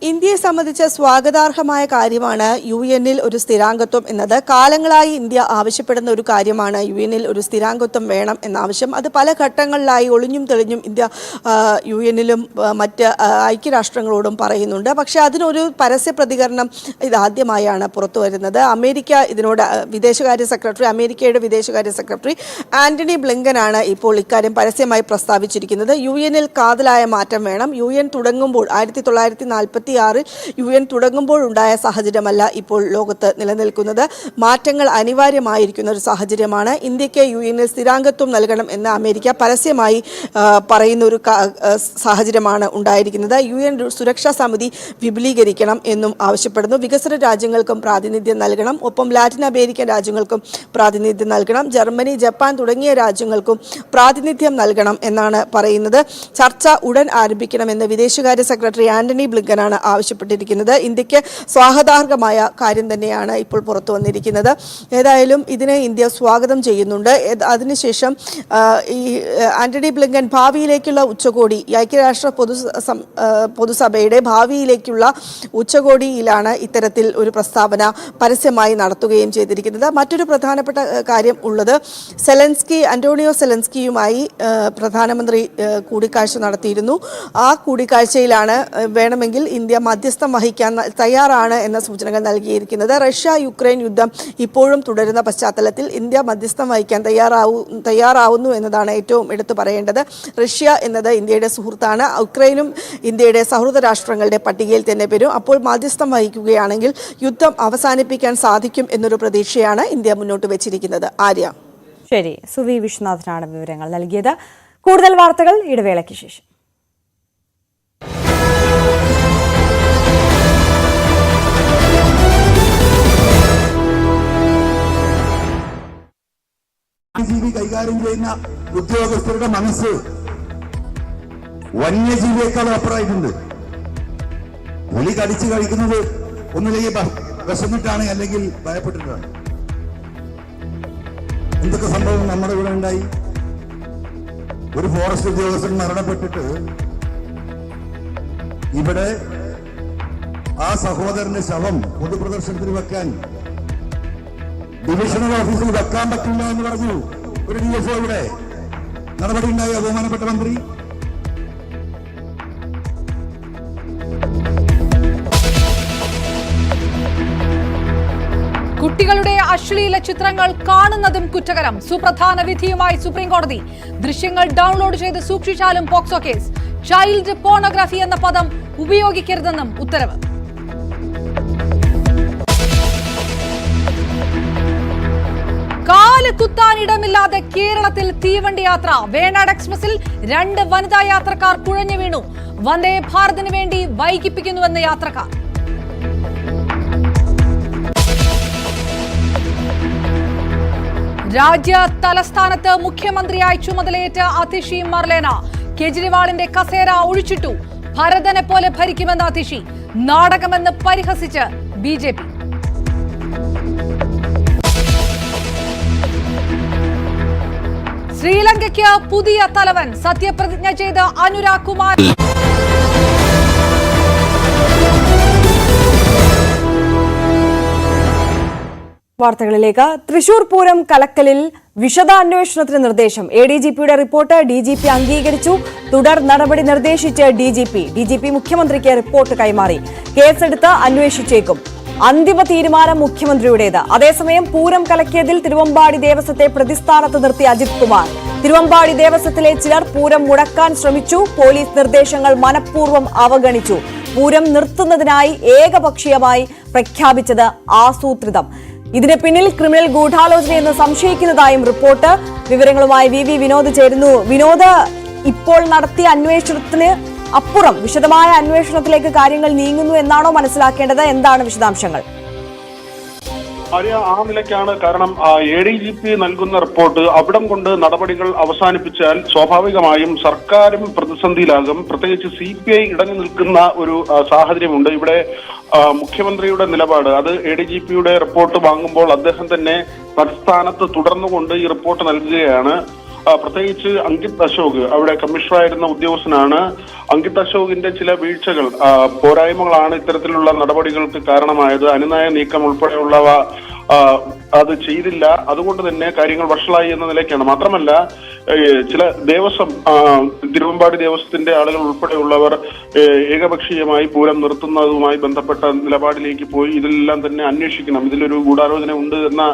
ഇന്ത്യയെ സംബന്ധിച്ച് സ്വാഗതാർഹമായ കാര്യമാണ് യുഎന്നിൽ ഒരു സ്ഥിരാംഗത്വം എന്നത്. കാലങ്ങളായി ഇന്ത്യ ആവശ്യപ്പെടുന്ന ഒരു കാര്യമാണ് യുഎന്നിൽ ഒരു സ്ഥിരാംഗത്വം വേണം എന്ന ആവശ്യം. അത് പല ഘട്ടങ്ങളിലായി ഒളിഞ്ഞും തെളിഞ്ഞും ഇന്ത്യ യുഎന്നിലും മറ്റ് ഐക്യരാഷ്ട്രങ്ങളോടും പറയുന്നുണ്ട്. പക്ഷേ അതിനൊരു പരസ്യ പ്രതികരണം ഇതാദ്യമായാണ് പുറത്തു വരുന്നത്. അമേരിക്കയുടെ വിദേശകാര്യ സെക്രട്ടറി ആന്റണി ബ്ലിങ്കനാണ് ഇപ്പോൾ ഇക്കാര്യം പരസ്യമായി പ്രസ്താവിച്ചിരിക്കുന്നത്. യുഎന്നിൽ കാതലായ മാറ്റം വേണം. യുഎൻ തുടങ്ങുമ്പോൾ 1947 1946 UN തുടങ്ങുമ്പോഴുണ്ടായ സാഹചര്യമല്ല ഇപ്പോൾ ലോകത്ത് നിലനിൽക്കുന്നത്. മാറ്റങ്ങൾ അനിവാര്യമായിരിക്കുന്ന ഒരു സാഹചര്യമാണ്. ഇന്ത്യക്ക് UN-ൽ സ്ഥിരാംഗത്വം നൽകണം എന്ന് അമേരിക്ക പരസ്യമായി പറയുന്ന ഒരു സാഹചര്യമാണ് ഉണ്ടായിരിക്കുന്നത്. UN സുരക്ഷാ സമിതി വിപുലീകരിക്കണം എന്നും ആവശ്യപ്പെടുന്നു. വികസന രാജ്യങ്ങൾക്കും പ്രാതിനിധ്യം നൽകണം, ഒപ്പം ലാറ്റിൻ അമേരിക്കൻ രാജ്യങ്ങൾക്കും പ്രാതിനിധ്യം നൽകണം, ജർമ്മനി, ജപ്പാൻ തുടങ്ങിയ രാജ്യങ്ങൾക്കും പ്രാതിനിധ്യം നൽകണം എന്നാണ് പറയുന്നത്. ചർച്ച ഉടൻ ആരംഭിക്കണമെന്ന് വിദേശകാര്യ സെക്രട്ടറി ആന്റണി ബ്ലിങ്കനാണ് ആവശ്യപ്പെട്ടിരിക്കുന്നത്. ഇന്ത്യക്ക് സ്വാഗതാർഹമായ കാര്യം തന്നെയാണ് ഇപ്പോൾ പുറത്തു വന്നിരിക്കുന്നത്. ഏതായാലും ഇതിനെ ഇന്ത്യ സ്വാഗതം ചെയ്യുന്നുണ്ട്. അതിനുശേഷം ഈ ആന്റണി ബ്ലിങ്കൻ ഭാവിയിലേക്കുള്ള ഉച്ചകോടി, ഐക്യരാഷ്ട്ര പൊതുസഭയുടെ ഭാവിയിലേക്കുള്ള ഉച്ചകോടിയിലാണ് ഇത്തരത്തിൽ ഒരു പ്രസ്താവന പരസ്യമായി നടത്തുകയും ചെയ്തിരിക്കുന്നത്. മറ്റൊരു പ്രധാനപ്പെട്ട കാര്യം ഉള്ളത്, അന്റോണിയോ സെലൻസ്കിയുമായി പ്രധാനമന്ത്രി കൂടിക്കാഴ്ച നടത്തിയിരുന്നു. ആ കൂടിക്കാഴ്ചയിലാണ് വേണമെങ്കിൽ ഇന്ത്യ മധ്യസ്ഥം വഹിക്കാൻ തയ്യാറാണ് എന്ന സൂചനകൾ നൽകിയിരിക്കുന്നത്. റഷ്യ-യുക്രൈൻ യുദ്ധം ഇപ്പോഴും തുടരുന്ന പശ്ചാത്തലത്തിൽ ഇന്ത്യ മധ്യസ്ഥം വഹിക്കാൻ തയ്യാറാവുന്നു എന്നതാണ് ഏറ്റവും എടുത്തു പറയേണ്ടത്. റഷ്യ എന്നത് ഇന്ത്യയുടെ സുഹൃത്താണ്. യുക്രൈനും ഇന്ത്യയുടെ സൗഹൃദ രാഷ്ട്രങ്ങളുടെ പട്ടികയിൽ തന്നെ വരും. അപ്പോൾ മധ്യസ്ഥം വഹിക്കുകയാണെങ്കിൽ യുദ്ധം അവസാനിപ്പിക്കാൻ സാധിക്കും എന്നൊരു പ്രതീക്ഷയാണ് ഇന്ത്യ മുന്നോട്ട് വെച്ചിരിക്കുന്നത്. ആര്യ. ശരി, സുവി വിശ്വനാഥനാണ് വിവരങ്ങൾ നൽകിയത്. കൂടുതൽ വാർത്തകൾ ഇടവേളയ്ക്ക് ശേഷം. ജീവി കൈകാര്യം ചെയ്യുന്ന ഉദ്യോഗസ്ഥരുടെ മനസ്സ് വന്യജീവിയേക്കാൾ അപ്പുറമായിട്ടുണ്ട്. പുലി കടിച്ചു കഴിക്കുന്നത് ഒന്നില്ലെങ്കിൽ വിശന്നിട്ടാണ്, അല്ലെങ്കിൽ ഭയപ്പെട്ടിട്ടാണ്. എന്തൊക്കെ സംഭവം നമ്മുടെ ഇവിടെ ഉണ്ടായി. ഒരു ഫോറസ്റ്റ് ഉദ്യോഗസ്ഥൻ മരണപ്പെട്ടിട്ട് ഇവിടെ ആ സഹോദരന്റെ ശവം പൊതുപ്രദർശനത്തിന് വെക്കാൻ ഡിവിഷണൽ ഓഫീസിൽ വെക്കാൻ പറ്റില്ല എന്ന് പറഞ്ഞു ഒരു DFO. ഇവിടെ നടപടി ഉണ്ടായോ ബഹുമാനപ്പെട്ട മന്ത്രി? കുട്ടികളുടെ അശ്ലീല ചിത്രങ്ങൾ കാണുന്നതും കുറ്റകരം. സുപ്രധാന വിധിയുമായി സുപ്രീം കോടതി. ദൃശ്യങ്ങൾ ഡൗൺലോഡ് ചെയ്ത് സൂക്ഷിച്ചാലും പോക്സോ കേസ്. ചൈൽഡ് പോർണോഗ്രാഫി എന്ന പദം ഉപയോഗിക്കരുതെന്നും ഉത്തരവ്. കാല് കുത്താനിടമില്ലാതെ കേരളത്തിൽ തീവണ്ടി യാത്ര. വേണാട് എക്സ്പ്രസിൽ 2 വനിതാ യാത്രക്കാർ കുഴഞ്ഞു വീണു. വന്ദേ ഭാരതിന് വേണ്ടി വൈകിപ്പിക്കുന്നുവെന്ന് യാത്രക്കാർ. രാജ്യ തലസ്ഥാനത്ത് മുഖ്യമന്ത്രിയായി ചുമതലയേറ്റ അതിഷി മർലേന. കേജ്രിവാളിന്റെ കസേര ഒഴിച്ചിട്ടു. ഭരതനെ പോലെ ഭരിക്കുമെന്ന് അതിഷി. നാടകമെന്ന് പരിഹസിച്ച് BJP. ശ്രീലങ്കയ്ക്ക് പുതിയ തലവൻ. സത്യപ്രതിജ്ഞ ചെയ്ത് അനുരാഗ് കുമാർ. വാർത്തകളിലേക്ക്. തൃശൂർ പൂരം കലക്കലിൽ വിശദാന്വേഷണത്തിന് നിർദ്ദേശം. ADGPയുടെ റിപ്പോർട്ട് DGP അംഗീകരിച്ചു. തുടർ നടപടി നിർദ്ദേശിച്ച് DGP മുഖ്യമന്ത്രിക്ക് റിപ്പോർട്ട് കൈമാറി. കേസെടുത്ത് അന്വേഷിച്ചേക്കും. അന്തിമ തീരുമാനം മുഖ്യമന്ത്രിയുടേത്. അതേസമയം പൂരം കലക്കിയതിൽ തിരുവമ്പാടി ദേവസ്വത്തെ പ്രതിസ്ഥാനത്ത് നിർത്തി അജിത് കുമാർ. തിരുവമ്പാടി ദേവസ്വത്തിലെ ചിലർ പൂരം മുടക്കാൻ ശ്രമിച്ചു. പോലീസ് നിർദ്ദേശങ്ങൾ മനഃപൂർവ്വം അവഗണിച്ചു. പൂരം നിർത്തുന്നതിനായി ഏകപക്ഷീയമായി പ്രഖ്യാപിച്ചത് ആസൂത്രിതം. ഇതിന് പിന്നിൽ ക്രിമിനൽ ഗൂഢാലോചനയെന്ന് സംശയിക്കുന്നതായും റിപ്പോർട്ട്. വിവരങ്ങളുമായി VV വിനോദ് ചേരുന്നു. വിനോദ്, ഇപ്പോൾ നടത്തിയ അന്വേഷണത്തിന് അപ്പുറം വിശദമായ അന്വേഷണത്തിലേക്ക് കാര്യങ്ങൾ നീങ്ങുന്നു എന്നാണോ മനസ്സിലാക്കേണ്ടത്? എന്താണ് വിശദാംശങ്ങൾ? ആ നിലയ്ക്കാണ്. കാരണം ADGP നൽകുന്ന റിപ്പോർട്ട് അവിടം കൊണ്ട് നടപടികൾ അവസാനിപ്പിച്ചാൽ സ്വാഭാവികമായും സർക്കാരും പ്രതിസന്ധിയിലാകും. പ്രത്യേകിച്ച് CPI ഇടഞ്ഞു നിൽക്കുന്ന ഒരു സാഹചര്യമുണ്ട്. ഇവിടെ മുഖ്യമന്ത്രിയുടെ നിലപാട്, അത് ADGPയുടെ റിപ്പോർട്ട് വാങ്ങുമ്പോൾ അദ്ദേഹം തന്നെ തത്സ്ഥാനത്ത് തുടർന്നുകൊണ്ട് ഈ റിപ്പോർട്ട് നൽകുകയാണ്. പ്രത്യേകിച്ച് അങ്കിത് അശോക്, അവിടെ കമ്മീഷണറായിരുന്ന ഉദ്യോഗസ്ഥനാണ്. അങ്കിത് അശോകിന്റെ ചില വീഴ്ചകൾ, പോരായ്മകളാണ് ഇത്തരത്തിലുള്ള നടപടികൾക്ക് കാരണമായത്. അനുനയ നീക്കം ഉൾപ്പെടെയുള്ളവ അത് ചെയ്തില്ല. അതുകൊണ്ട് തന്നെ കാര്യങ്ങൾ വഷളായി എന്ന നിലയ്ക്കാണ്. മാത്രമല്ല, ചില ദേവസ്വം, തിരുവമ്പാടി ദേവസ്വത്തിന്റെ ആളുകൾ ഉൾപ്പെടെയുള്ളവർ ഏകപക്ഷീയമായി പൂരം നിർത്തുന്നതുമായി ബന്ധപ്പെട്ട നിലപാടിലേക്ക് പോയി. ഇതെല്ലാം തന്നെ അന്വേഷിക്കണം, ഇതിലൊരു ഗൂഢാലോചന ഉണ്ട് എന്ന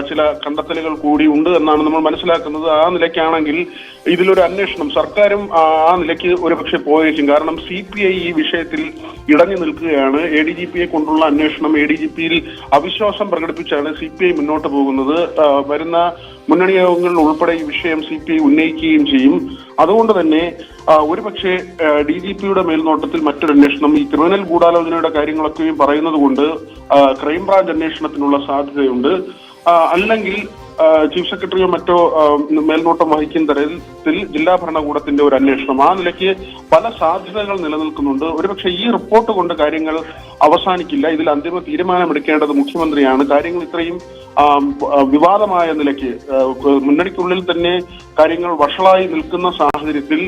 ചില കണ്ടെത്തലുകൾ കൂടി ഉണ്ട് എന്നാണ് നമ്മൾ മനസ്സിലാക്കുന്നത്. ആ നിലയ്ക്കാണെങ്കിൽ ഇതിലൊരു അന്വേഷണം സർക്കാരും ആ നിലയ്ക്ക് ഒരുപക്ഷെ പോയേക്കും. കാരണം CPI ഈ വിഷയത്തിൽ ഇടഞ്ഞു നിൽക്കുകയാണ്. ADGPയെ കൊണ്ടുള്ള അന്വേഷണം ADGPയിൽ അവിശ്വാസം പ്രകടിപ്പിച്ചാണ് CPI മുന്നോട്ട് പോകുന്നത്. വരുന്ന മുന്നണി യോഗങ്ങളിൽ ഉൾപ്പെടെ ഈ വിഷയം CPI ഉന്നയിക്കുകയും ചെയ്യും. അതുകൊണ്ട് തന്നെ ഒരുപക്ഷെ DGPയുടെ മേൽനോട്ടത്തിൽ മറ്റൊരു അന്വേഷണം ഈ ക്രിമിനൽ ഗൂഢാലോചനയുടെ കാര്യങ്ങളൊക്കെയും പറയുന്നത് കൊണ്ട് ക്രൈംബ്രാഞ്ച് അന്വേഷണത്തിനുള്ള സാധ്യതയുണ്ട്. അല്ലെങ്കിൽ ചീഫ് സെക്രട്ടറിയോ മറ്റോ മേൽനോട്ടം വഹിക്കുന്ന തരത്തിൽ ജില്ലാ ഭരണകൂടത്തിന്റെ ഒരു അന്വേഷണം, ആ നിലയ്ക്ക് പല സാധ്യതകൾ നിലനിൽക്കുന്നുണ്ട്. ഒരുപക്ഷെ ഈ റിപ്പോർട്ട് കൊണ്ട് കാര്യങ്ങൾ അവസാനിക്കില്ല. ഇതിൽ അന്തിമ തീരുമാനമെടുക്കേണ്ടത് മുഖ്യമന്ത്രിയാണ്. കാര്യങ്ങൾ ഇത്രയും വിവാദമായ നിലയ്ക്ക് മുന്നണിക്കുള്ളിൽ തന്നെ കാര്യങ്ങൾ വഷളായി നിൽക്കുന്ന സാഹചര്യത്തിൽ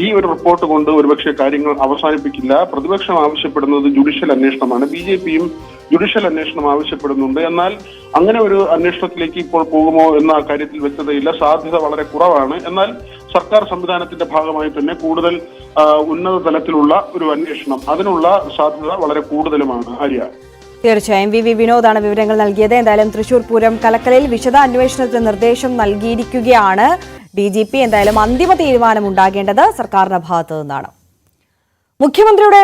ഈ ഒരു റിപ്പോർട്ട് കൊണ്ട് ഒരുപക്ഷെ കാര്യങ്ങൾ അവസാനിപ്പിക്കില്ല. പ്രതിപക്ഷം ആവശ്യപ്പെടുന്നത് ജുഡീഷ്യൽ അന്വേഷണമാണ്. BJPയും ജുഡീഷ്യൽ അന്വേഷണം ആവശ്യപ്പെടുന്നുണ്ട്. എന്നാൽ അങ്ങനെ ഒരു അന്വേഷണത്തിലേക്ക് ഇപ്പോൾ പോകുമോ എന്ന കാര്യത്തിൽ വ്യക്തതയില്ല. സാധ്യത വളരെ കുറവാണ്. എന്നാൽ സർക്കാർ സംവിധാനത്തിന്റെ ഭാഗമായി തന്നെ കൂടുതൽ ഉന്നത തലത്തിലുള്ള ഒരു അന്വേഷണം, അതിനുള്ള സാധ്യത വളരെ കൂടുതലുമാണ്. ആര്യ, തീർച്ചയായും VV വിനോദാണ് വിവരങ്ങൾ നൽകിയത്. എന്തായാലും തൃശൂർ പൂരം കലക്കലിൽ വിശദ അന്വേഷണത്തിന് നിർദ്ദേശം നൽകിയിരിക്കുകയാണ് DGP. എന്തായാലും അന്തിമ തീരുമാനം ഉണ്ടാകേണ്ടത് സർക്കാരിന്റെ ഭാഗത്തു നിന്നാണ്. മുഖ്യമന്ത്രിയുടെ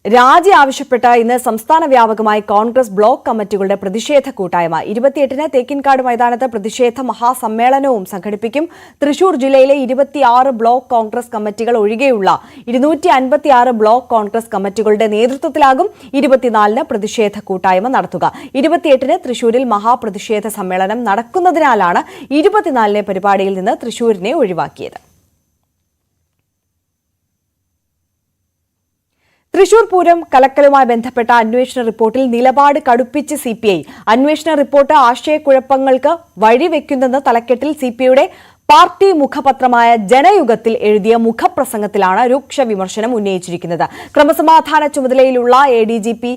രാജി ആവശ്യപ്പെട്ട് ഇന്ന് സംസ്ഥാന വ്യാപകമായി കോൺഗ്രസ് ബ്ലോക്ക് കമ്മിറ്റികളുടെ പ്രതിഷേധ കൂട്ടായ്മ 28-ന് തേക്കിൻകാട് മൈതാനത്ത് പ്രതിഷേധ മഹാസമ്മേളനവും സംഘടിപ്പിക്കും. തൃശൂർ ജില്ലയിലെ 26 ബ്ലോക്ക് കോൺഗ്രസ് കമ്മിറ്റികൾ ഒഴികെയുള്ള 256 ബ്ലോക്ക് കോൺഗ്രസ് കമ്മിറ്റികളുടെ നേതൃത്വത്തിലാകും 24-ന് പ്രതിഷേധ കൂട്ടായ്മ നടത്തുക. 28-ന് തൃശൂരിൽ മഹാപ്രതിഷേധ സമ്മേളനം നടക്കുന്നതിനാലാണ് 24-ലെ പരിപാടിയിൽ നിന്ന് തൃശൂരിനെ ഒഴിവാക്കിയത്. തൃശൂർ പൂരം കലക്കലുമായി ബന്ധപ്പെട്ട അന്വേഷണ റിപ്പോർട്ടിൽ നിലപാട് കടുപ്പിച്ച് CPI. അന്വേഷണ റിപ്പോർട്ട് ആശയക്കുഴപ്പങ്ങൾക്ക് വഴിവെക്കുന്നെന്ന തലക്കെട്ടിൽ CPIയുടെ പാർട്ടി മുഖപത്രമായ ജനയുഗത്തിൽ എഴുതിയ മുഖപ്രസംഗത്തിലാണ് രൂക്ഷ വിമർശനം ഉന്നയിച്ചിരിക്കുന്നത്. ക്രമസമാധാന ചുമതലയിലുള്ള ADGP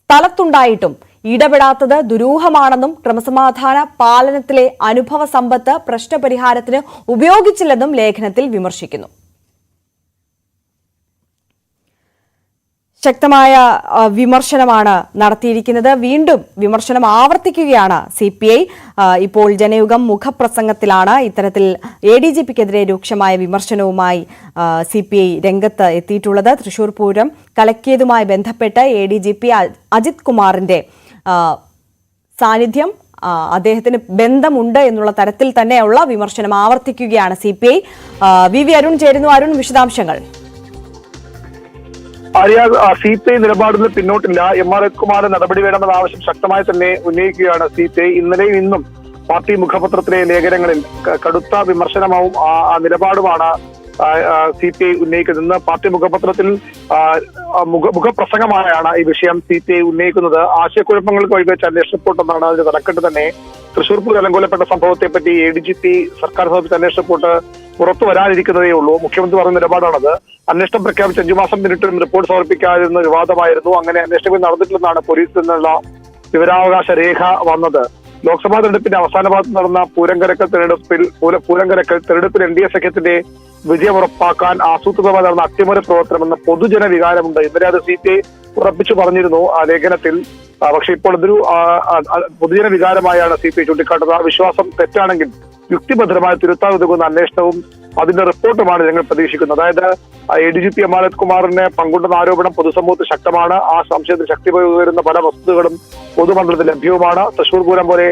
സ്ഥലത്തുണ്ടായിട്ടും ഇടപെടാത്തത് ദുരൂഹമാണെന്നും ക്രമസമാധാന പാലനത്തിലെ അനുഭവ സമ്പത്ത് പ്രശ്നപരിഹാരത്തിന് ഉപയോഗിച്ചില്ലെന്നും ലേഖനത്തിൽ വിമർശിക്കുന്നു. ശക്തമായ വിമർശനമാണ് നടത്തിയിരിക്കുന്നത്. വീണ്ടും വിമർശനം ആവർത്തിക്കുകയാണ് CPI. ഇപ്പോൾ ജനയുഗം മുഖപ്രസംഗത്തിലാണ് ഇത്തരത്തിൽ ADGPക്കെതിരെ രൂക്ഷമായ വിമർശനവുമായി CPI രംഗത്ത് എത്തിയിട്ടുള്ളത്. തൃശൂർ പൂരം കലക്കിയതുമായി ബന്ധപ്പെട്ട് ADGP അജിത് കുമാറിന്റെ സാന്നിധ്യം, അദ്ദേഹത്തിന് ബന്ധമുണ്ട് എന്നുള്ള തരത്തിൽ തന്നെയുള്ള വിമർശനം ആവർത്തിക്കുകയാണ് CPI. VV അരുൺ ചേരുന്നു. അരുൺ, വിശദാംശങ്ങൾ. CPI നിലപാടിൽ പിന്നോട്ടില്ല. MR കുമാർ നടപടി വേണമെന്ന ആവശ്യം ശക്തമായി തന്നെ ഉന്നയിക്കുകയാണ് CPI. ഇന്നലെയും ഇന്നും പാർട്ടി മുഖപത്രത്തിലെ ലേഖനങ്ങളിൽ കടുത്ത വിമർശനവും നിലപാടുമാണ് CPI ഉന്നയിക്കുന്നത്. പാർട്ടി മുഖപത്രത്തിൽ മുഖപ്രസംഗമായാണ് ഈ വിഷയം CPI ഉന്നയിക്കുന്നത്. ആശയക്കുഴപ്പങ്ങൾക്ക് വഴിവെച്ച അന്വേഷണ റിപ്പോർട്ട് എന്നാണ് അതിന്റെ തലക്കെട്ട് തന്നെ. തൃശൂർ പൂരം അലങ്കോലപ്പെട്ട സംഭവത്തെപ്പറ്റി ADGP സർക്കാർ സമർപ്പിച്ച അന്വേഷണ റിപ്പോർട്ട് പുറത്തു വരാനിരിക്കുന്നതേ ഉള്ളൂ. മുഖ്യമന്ത്രി പറഞ്ഞ നിലപാടാണത്. അന്വേഷണം പ്രഖ്യാപിച്ച് 5 മാസം പിന്നിട്ടും റിപ്പോർട്ട് സമർപ്പിക്കാതിരുന്ന വിവാദമായിരുന്നു. അങ്ങനെ അന്വേഷണം നടന്നിട്ടില്ലെന്നാണ് പോലീസിൽ നിന്നുള്ള വിവരാവകാശ രേഖ വന്നത്. ലോക്സഭാ തെരഞ്ഞെടുപ്പിന്റെ അവസാന ഭാഗത്ത് നടന്ന പൂരംകരക്കൽ തെരഞ്ഞെടുപ്പിൽ NDA സഖ്യത്തിന്റെ വിജയം ഉറപ്പാക്കാൻ ആസൂത്രിതമായി നടന്ന അട്ടിമറി പ്രവർത്തനമെന്ന പൊതുജന വികാരമുണ്ട്. ഇന്നലെ അത് CPI ഉറപ്പിച്ചു പറഞ്ഞിരുന്നു ആ ലേഖനത്തിൽ. പക്ഷെ ഇപ്പോൾ ഇതൊരു പൊതുജന വികാരമായാണ് CPI ചൂണ്ടിക്കാട്ടുന്നത്. ആ വിശ്വാസം തെറ്റാണെങ്കിൽ യുക്തിഭദ്രമായി തിരുത്താവുന്ന അന്വേഷണവും അതിന്റെ റിപ്പോർട്ടുമാണ് ഞങ്ങൾ പ്രതീക്ഷിക്കുന്നത്. അതായത് ADGP MR കുമാറിനെ പങ്കുണ്ടെന്ന ആരോപണം പൊതുസമൂഹത്തിൽ ശക്തമാണ്. ആ സംശയത്തിൽ ശക്തി പകരുന്ന പല വസ്തുതകളും പൊതുമണ്ഡലത്തിൽ ലഭ്യവുമാണ്. തൃശൂർ പൂരം പോലെ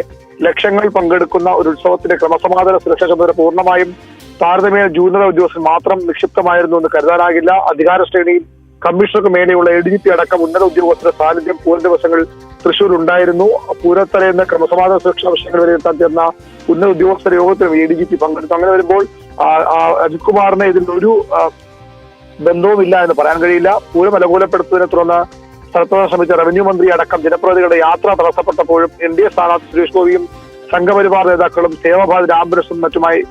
ലക്ഷങ്ങൾ പങ്കെടുക്കുന്ന ഒരു ഉത്സവത്തിന്റെ ക്രമസമാധാന സുരക്ഷാ ചുമതല പൂർണ്ണമായും താരതമ്യേന ജൂനിയർ ഉദ്യോഗസ്ഥർ മാത്രം നിക്ഷിപ്തമായിരുന്നു എന്ന് കരുതാനാകില്ല. അധികാര ശ്രേണിയിൽ കമ്മീഷണർക്ക് മേലെയുള്ള ADGP അടക്കം ഉന്നത ഉദ്യോഗസ്ഥരുടെ സാന്നിധ്യം പൂര ദിവസങ്ങളിൽ തൃശൂർ ഉണ്ടായിരുന്നു. പൂരത്തലേന്ന് ക്രമസമാധാന സുരക്ഷാ വിഷയങ്ങൾ വിലയിരുത്താൻ ചേർന്ന ഉന്നത ഉദ്യോഗസ്ഥരുടെ യോഗത്തിലും ADGP പങ്കെടുത്തു. അങ്ങനെ വരുമ്പോൾ അജിത് കുമാറിന് ഇതിൽ ഒരു ബന്ധവുമില്ല എന്ന് പറയാൻ കഴിയില്ല. പൂരം അലങ്കോലപ്പെടുത്തുന്നതിനെ തുടർന്ന് സ്ഥലത്തോടെ ശ്രമിച്ച റവന്യൂ മന്ത്രി അടക്കം ജനപ്രതിനിധികളുടെ യാത്ര തടസ്സപ്പെട്ടപ്പോഴും NDA സ്ഥാനാർത്ഥി സുരേഷ് ഗോപിയും സംഘപരിവാർ നേതാക്കളും സേവാഭാരതി ആംബുലൻസും മറ്റുമായി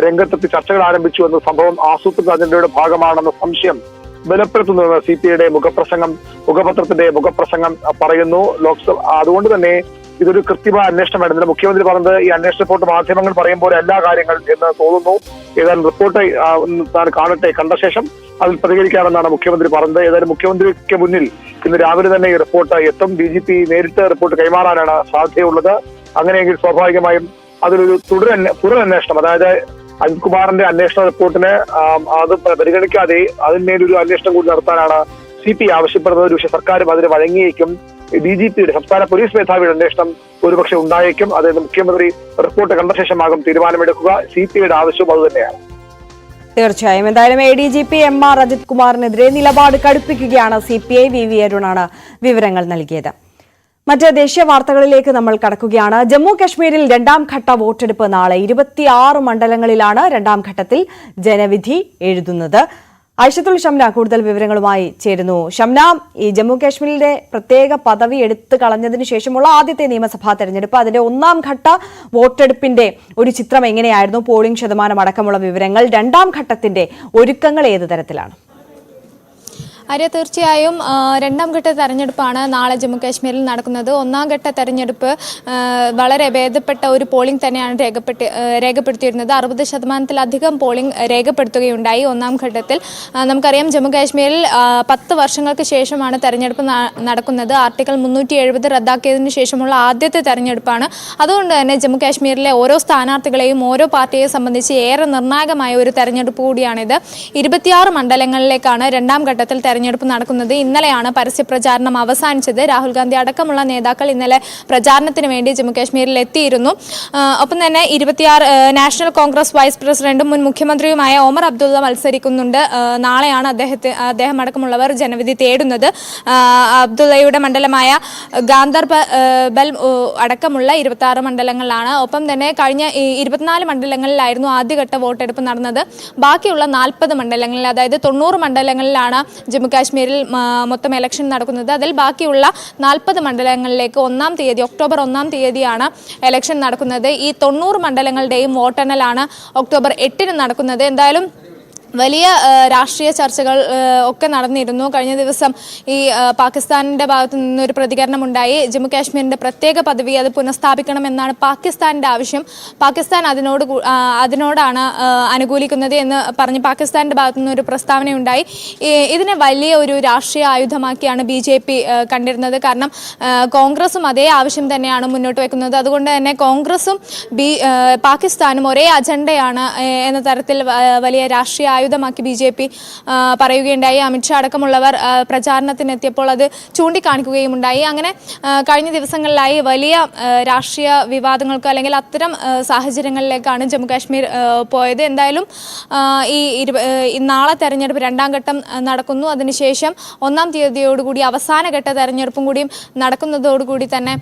രംഗത്തെത്തി ചർച്ചകൾ ആരംഭിച്ചു എന്ന സംഭവം ആസൂത്രിത അജണ്ടയുടെ ഭാഗമാണെന്ന സംശയം ബലപ്പെടുത്തുന്നത് CPIയുടെ മുഖപത്രത്തിന്റെ മുഖപ്രസംഗം പറയുന്നു. ലോക്സഭ അതുകൊണ്ട് തന്നെ ഇതൊരു കൃത്യമായ അന്വേഷണം വേണമെന്ന് മുഖ്യമന്ത്രി പറഞ്ഞത്. ഈ അന്വേഷണ റിപ്പോർട്ട് മാധ്യമങ്ങൾ പറയും പോലെ എല്ലാ കാര്യങ്ങൾ എന്ന് തോന്നുന്നു. ഏതായാലും റിപ്പോർട്ട് താൻ കാണട്ടെ, കണ്ട ശേഷം അതിൽ പ്രതികരിക്കാമെന്നാണ് മുഖ്യമന്ത്രി പറഞ്ഞത്. ഏതായാലും മുഖ്യമന്ത്രിക്ക് മുന്നിൽ ഇന്ന് രാവിലെ തന്നെ ഈ റിപ്പോർട്ട് എത്തും. DGP നേരിട്ട് റിപ്പോർട്ട് കൈമാറാനാണ് സാധ്യതയുള്ളത്. അങ്ങനെയെങ്കിൽ സ്വാഭാവികമായും അതിലൊരു തുടരന്വേഷണം, അതായത് അജിത് കുമാറിന്റെ അന്വേഷണ റിപ്പോർട്ടിന് അത് പരിഗണിക്കാതെ അതിന്മേലൊരു അന്വേഷണം കൂടി നടത്താനാണ് CPI ആവശ്യപ്പെടുന്നത്. പക്ഷേ സർക്കാരും അതിന് വഴങ്ങിയേക്കും. DGPയുടെ സംസ്ഥാന പോലീസ് മേധാവിയുടെ അന്വേഷണം ഒരുപക്ഷെ ഉണ്ടായേക്കും. അതായത് മുഖ്യമന്ത്രി റിപ്പോർട്ട് കണ്ട ശേഷമാകും തീരുമാനമെടുക്കുക. CPIയുടെ ആവശ്യവും അതുതന്നെയാണ്. തീർച്ചയായും. എന്തായാലും ADGP MR അജിത് കുമാറിനെതിരെ നിലപാട് കടുപ്പിക്കുകയാണ് CPI. VV അരുണാണ് വിവരങ്ങൾ നൽകിയത്. മറ്റ് ദേശീയ വാർത്തകളിലേക്ക് നമ്മൾ കടക്കുകയാണ്. ജമ്മു കശ്മീരിൽ രണ്ടാം ഘട്ട വോട്ടെടുപ്പ് നാളെ. 26 മണ്ഡലങ്ങളിലാണ് രണ്ടാം ഘട്ടത്തിൽ ജനവിധി എഴുതുന്നത്. ഐഷത്തുൽ ഷംന കൂടുതൽ വിവരങ്ങളുമായി ചേരുന്നു. ഷംന, ഈ ജമ്മു കാശ്മീരിലെ പ്രത്യേക പദവി എടുത്തു കളഞ്ഞതിനു ശേഷമുള്ള ആദ്യത്തെ നിയമസഭാ തെരഞ്ഞെടുപ്പ്, അതിന്റെ ഒന്നാം ഘട്ട വോട്ടെടുപ്പിന്റെ ഒരു ചിത്രം എങ്ങനെയായിരുന്നു? പോളിംഗ് ശതമാനം അടക്കമുള്ള വിവരങ്ങൾ. രണ്ടാം ഘട്ടത്തിന്റെ ഒരുക്കങ്ങൾ ഏത് തരത്തിലാണ്? ആര്യ, തീർച്ചയായും രണ്ടാം ഘട്ട തെരഞ്ഞെടുപ്പാണ് നാളെ ജമ്മു കാശ്മീരിൽ നടക്കുന്നത്. ഒന്നാം ഘട്ട തെരഞ്ഞെടുപ്പ് വളരെ ഭേദപ്പെട്ട ഒരു പോളിംഗ് തന്നെയാണ് രേഖപ്പെടുത്തിയിരുന്നത്. 60% പോളിംഗ് രേഖപ്പെടുത്തുകയുണ്ടായി ഒന്നാം ഘട്ടത്തിൽ. നമുക്കറിയാം, ജമ്മു കാശ്മീരിൽ 10 വർഷങ്ങൾക്ക് ശേഷമാണ് തെരഞ്ഞെടുപ്പ് നടക്കുന്നത്. ആർട്ടിക്കിൾ 370 റദ്ദാക്കിയതിനു ശേഷമുള്ള ആദ്യത്തെ തെരഞ്ഞെടുപ്പാണ്. അതുകൊണ്ട് തന്നെ ജമ്മു കാശ്മീരിലെ ഓരോ സ്ഥാനാർത്ഥികളെയും ഓരോ പാർട്ടിയെ സംബന്ധിച്ച് ഏറെ നിർണായകമായ ഒരു തെരഞ്ഞെടുപ്പ് കൂടിയാണിത്. 26 മണ്ഡലങ്ങളിലേക്കാണ് രണ്ടാം ഘട്ടത്തിൽ തെരഞ്ഞെടുപ്പ് നടക്കുന്നത്. ഇന്നലെയാണ് പരസ്യ പ്രചാരണം അവസാനിച്ചത്. രാഹുൽ ഗാന്ധി അടക്കമുള്ള നേതാക്കൾ ഇന്നലെ പ്രചാരണത്തിന് വേണ്ടി ജമ്മു കാശ്മീരിൽ എത്തിയിരുന്നു. ഒപ്പം തന്നെ 26 നാഷണൽ കോൺഗ്രസ് വൈസ് പ്രസിഡന്റും മുൻ മുഖ്യമന്ത്രിയുമായ ഒമർ അബ്ദുള്ള മത്സരിക്കുന്നുണ്ട്. നാളെയാണ് അദ്ദേഹം അടക്കമുള്ളവർ ജനവിധി തേടുന്നത്. അബ്ദുള്ളയുടെ മണ്ഡലമായ ഗാന്ദർബൽ അടക്കമുള്ള 26 മണ്ഡലങ്ങളിലാണ്. ഒപ്പം തന്നെ കഴിഞ്ഞ 24 മണ്ഡലങ്ങളിലായിരുന്നു ആദ്യഘട്ട വോട്ടെടുപ്പ് നടന്നത്. ബാക്കിയുള്ള 40 മണ്ഡലങ്ങളിൽ, അതായത് 90 മണ്ഡലങ്ങളിലാണ് ജമ്മു കാശ്മീരിൽ മൊത്തം ഇലക്ഷൻ നടക്കുന്നത്. അതിൽ ബാക്കിയുള്ള 40 മണ്ഡലങ്ങളിലേക്ക് ഒക്ടോബർ 1-ാം തീയതിയാണ് ഇലക്ഷൻ നടക്കുന്നത്. ഈ 90 മണ്ഡലങ്ങളുടെയും വോട്ടെണ്ണലാണ് ഒക്ടോബർ 8-ന് നടക്കുന്നത്. എന്തായാലും വലിയ രാഷ്ട്രീയ ചർച്ചകൾ ഒക്കെ നടന്നിരുന്നു. കഴിഞ്ഞ ദിവസം ഈ പാകിസ്ഥാനിന്റെ ഭാഗത്തു നിന്നൊരു പ്രതികരണമുണ്ടായി. ജമ്മു കാശ്മീരിന്റെ പ്രത്യേക പദവി അത് പുനഃസ്ഥാപിക്കണമെന്നാണ് പാകിസ്ഥാന്റെ ആവശ്യം. പാകിസ്ഥാൻ അതിനോടാണ് അനുകൂലിക്കുന്നത് എന്ന് പറഞ്ഞ് പാകിസ്ഥാന്റെ ഭാഗത്തു നിന്നൊരു പ്രസ്താവനയുണ്ടായി. ഇതിനെ വലിയ ഒരു രാഷ്ട്രീയ ആയുധമാക്കിയാണ് BJP കണ്ടിരുന്നത്. കാരണം കോൺഗ്രസും അതേ ആവശ്യം തന്നെയാണ് മുന്നോട്ട് വെക്കുന്നത്. അതുകൊണ്ട് തന്നെ കോൺഗ്രസും പാകിസ്ഥാനും ഒരേ അജണ്ടയാണ് എന്ന തരത്തിൽ വലിയ രാഷ്ട്രീയ ആയുധമാക്കി BJP പറയുകയുണ്ടായി. അമിത്ഷാ അടക്കമുള്ളവർ പ്രചാരണത്തിനെത്തിയപ്പോൾ അത് ചൂണ്ടിക്കാണിക്കുകയുമുണ്ടായി. അങ്ങനെ കഴിഞ്ഞ ദിവസങ്ങളിലായി വലിയ രാഷ്ട്രീയ വിവാദങ്ങൾക്ക് അല്ലെങ്കിൽ അത്തരം സാഹചര്യങ്ങളിലേക്കാണ് ജമ്മു കാശ്മീർ പോയത്. എന്തായാലും ഈ നാളെ തെരഞ്ഞെടുപ്പ് രണ്ടാം ഘട്ടം നടക്കുന്നു. അതിനുശേഷം 1-ാം തീയതിയോടുകൂടി അവസാനഘട്ട തെരഞ്ഞെടുപ്പും കൂടി നടക്കുന്നതോടുകൂടി തന്നെ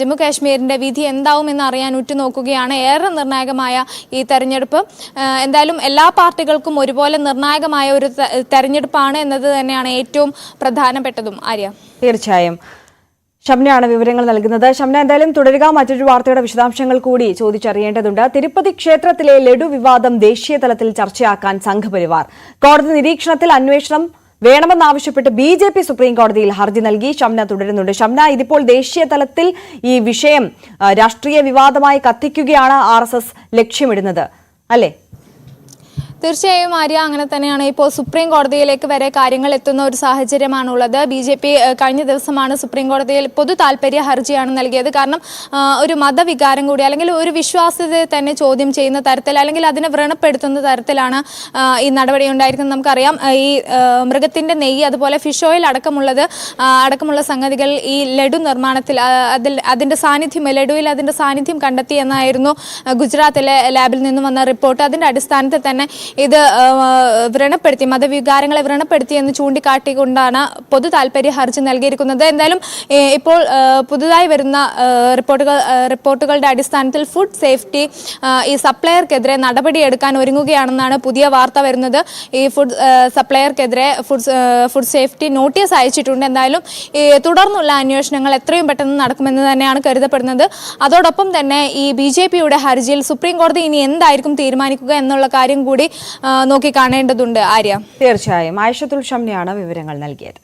ജമ്മു കാശ്മീരിന്റെ വിധി എന്താവുമെന്ന് അറിയാൻ ഉറ്റുനോക്കുകയാണ്. ഏറെ നിർണായകമായ ഈ തെരഞ്ഞെടുപ്പ് എന്തായാലും എല്ലാ പാർട്ടികൾക്കും ഒരുപോലെ നിർണായകമായ ഒരു തെരഞ്ഞെടുപ്പാണ് എന്നത് തന്നെയാണ് ഏറ്റവും പ്രധാനപ്പെട്ടതും. ആര്യ, തീർച്ചയായും ഷംനയാണ് വിവരങ്ങൾ നൽകുന്നത്. ഷംന, എന്തായാലും തുടരുക. മറ്റൊരു വാർത്തയുടെ വിശദാംശങ്ങൾ കൂടി ചോദിച്ചറിയേണ്ടതുണ്ട്. തിരുപ്പതി ക്ഷേത്രത്തിലെ ലഡു വിവാദം ദേശീയ തലത്തിൽ ചർച്ചയാക്കാൻ സംഘപരിവാർ. കോടതി നിരീക്ഷണത്തിൽ അന്വേഷണം വേണമെന്നാവശ്യപ്പെട്ട് BJP സുപ്രീം കോടതിയിൽ ഹർജി നൽകി. ഷംന തുടരുന്നുണ്ട്. ഷംന, ഇതിപ്പോൾ ദേശീയ തലത്തിൽ ഈ വിഷയം രാഷ്ട്രീയ വിവാദമായി കത്തിക്കുകയാണ് RSS ലക്ഷ്യമിടുന്നത്, അല്ലേ? തീർച്ചയായും ആര്യ, അങ്ങനെ തന്നെയാണ്. ഇപ്പോൾ സുപ്രീം കോടതിയിലേക്ക് വരെ കാര്യങ്ങൾ എത്തുന്ന ഒരു സാഹചര്യമാണുള്ളത്. BJP കഴിഞ്ഞ ദിവസമാണ് സുപ്രീം കോടതിയിൽ പൊതു താല്പര്യ ഹർജിയാണ് നൽകിയത്. കാരണം ഒരു മതവികാരം കൂടി അല്ലെങ്കിൽ ഒരു വിശ്വാസ്യതയെ തന്നെ ചോദ്യം ചെയ്യുന്ന തരത്തിൽ അല്ലെങ്കിൽ അതിനെ വ്രണപ്പെടുത്തുന്ന തരത്തിലാണ് ഈ നടപടി ഉണ്ടായിരിക്കുന്നത്. നമുക്കറിയാം, ഈ മൃഗത്തിന്റെ നെയ്യ് അതുപോലെ ഫിഷ് ഓയിൽ അടക്കമുള്ള സംഗതികൾ ഈ ലഡു നിർമ്മാണത്തിൽ അതിന്റെ സാന്നിധ്യം, ലഡുവിൽ അതിന്റെ സാന്നിധ്യം കണ്ടെത്തി എന്നായിരുന്നു ഗുജറാത്തിലെ ലാബിൽ നിന്നും വന്ന റിപ്പോർട്ട്. അതിന്റെ അടിസ്ഥാനത്തിൽ തന്നെ ഇത് വ്രണപ്പെടുത്തി, മതവികാരങ്ങളെ വ്രണപ്പെടുത്തി എന്ന് ചൂണ്ടിക്കാട്ടിക്കൊണ്ടാണ് പൊതു താല്പര്യ ഹർജി നൽകിയിരിക്കുന്നത്. എന്തായാലും ഇപ്പോൾ പുതുതായി വരുന്ന റിപ്പോർട്ടുകളുടെ അടിസ്ഥാനത്തിൽ ഫുഡ് സേഫ്റ്റി ഈ സപ്ലയർക്കെതിരെ നടപടിയെടുക്കാൻ ഒരുങ്ങുകയാണെന്നാണ് പുതിയ വാർത്ത വരുന്നത്. ഈ ഫുഡ് സപ്ലയർക്കെതിരെ ഫുഡ് സേഫ്റ്റി നോട്ടീസ് അയച്ചിട്ടുണ്ട്. എന്തായാലും തുടർന്നുള്ള അന്വേഷണങ്ങൾ എത്രയും പെട്ടെന്ന് നടക്കുമെന്ന് തന്നെയാണ് കരുതപ്പെടുന്നത്. അതോടൊപ്പം തന്നെ ഈ BJPയുടെ ഹർജിയിൽ സുപ്രീം കോടതി ഇനി എന്തായിരിക്കും തീരുമാനിക്കുക എന്നുള്ള കാര്യം കൂടി നോക്കി കാണേണ്ടതുണ്ട്. ആര്യ, തീർച്ചയായും. ആയിഷത്തുൽ ഷംനയാണ് വിവരങ്ങൾ നൽകിയത്.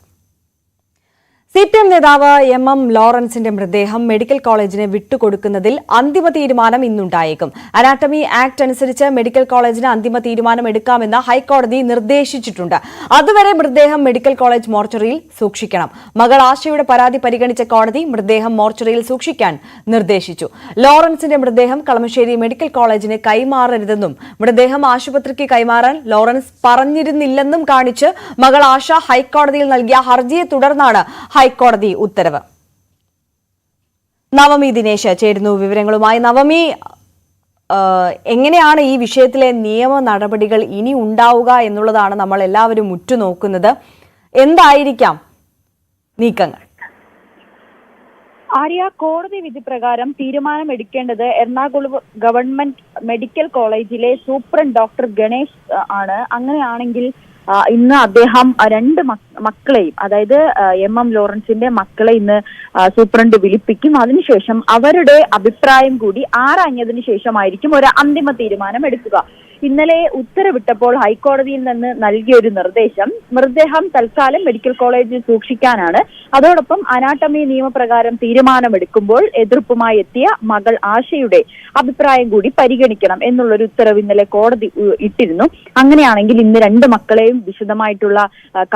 CPM നേതാവ് MM ലോറൻസിന്റെ മൃതദേഹം മെഡിക്കൽ കോളേജിന് വിട്ടുകൊടുക്കുന്നതിൽ അന്തിമ തീരുമാനം ഇന്നുണ്ടായേക്കും. അനാട്ടമി ആക്ട് അനുസരിച്ച് മെഡിക്കൽ കോളേജിന് അന്തിമ തീരുമാനം എടുക്കാമെന്ന് ഹൈക്കോടതി നിർദ്ദേശിച്ചിട്ടുണ്ട്. അതുവരെ മൃതദേഹം മെഡിക്കൽ കോളേജ് മോർച്ചറിയിൽ സൂക്ഷിക്കണം. മകൾ ആശയുടെ പരാതി പരിഗണിച്ച കോടതി മൃതദേഹം മോർച്ചറിയിൽ സൂക്ഷിക്കാൻ നിർദ്ദേശിച്ചു. ലോറൻസിന്റെ മൃതദേഹം കളമശ്ശേരി മെഡിക്കൽ കോളേജിന് കൈമാറരുതെന്നും മൃതദേഹം ആശുപത്രിക്ക് കൈമാറാൻ ലോറൻസ് പറഞ്ഞിരുന്നില്ലെന്നും കാണിച്ച് മകൾ ആശ ഹൈക്കോടതിയിൽ നൽകിയ ഹർജിയെ തുടർന്നാണ് ഹൈക്കോടതി ഉത്തരവ്. നവമി ദിനേശ് ചേരുന്നു വിവരങ്ങളുമായി. നവമി, എങ്ങനെയാണ് ഈ വിഷയത്തിലെ നിയമ നടപടികൾ ഇനി ഉണ്ടാവുക എന്നുള്ളതാണ് നമ്മൾ എല്ലാവരും ഉറ്റുനോക്കുന്നത്. എന്തായിരിക്കാം നീക്കങ്ങൾ? ആര്യ, കോടതി വിധി പ്രകാരം തീരുമാനമെടുക്കേണ്ടത് എറണാകുളം ഗവൺമെന്റ് മെഡിക്കൽ കോളേജിലെ സൂപ്രണ്ട് ഡോക്ടർ ഗണേഷ് ആണ്. അങ്ങനെയാണെങ്കിൽ ഇന്ന് അദ്ദേഹം രണ്ട് മക്കളെയും, അതായത് MM ലോറൻസിന്റെ മക്കളെ ഇന്ന് സൂപ്രണ്ട് വിളിപ്പിക്കും. അതിനുശേഷം അവരുടെ അഭിപ്രായം കൂടി ആരാഞ്ഞതിനു ശേഷമായിരിക്കും ഒരു അന്തിമ തീരുമാനം എടുക്കുക. ഇന്നലെ ഉത്തരവിട്ടപ്പോൾ ഹൈക്കോടതിയിൽ നിന്ന് നൽകിയ ഒരു നിർദ്ദേശം മൃതദേഹം തൽക്കാലം മെഡിക്കൽ കോളേജിൽ സൂക്ഷിക്കാനാണ്. അതോടൊപ്പം അനാട്ടമി നിയമപ്രകാരം തീരുമാനമെടുക്കുമ്പോൾ എതിർപ്പുമായി എത്തിയ മകൾ ആശയുടെ അഭിപ്രായം കൂടി പരിഗണിക്കണം എന്നുള്ളൊരു ഉത്തരവ് ഇന്നലെ കോടതി ഇട്ടിരുന്നു. അങ്ങനെയാണെങ്കിൽ ഇന്ന് രണ്ട് മക്കളെയും വിശദമായിട്ടുള്ള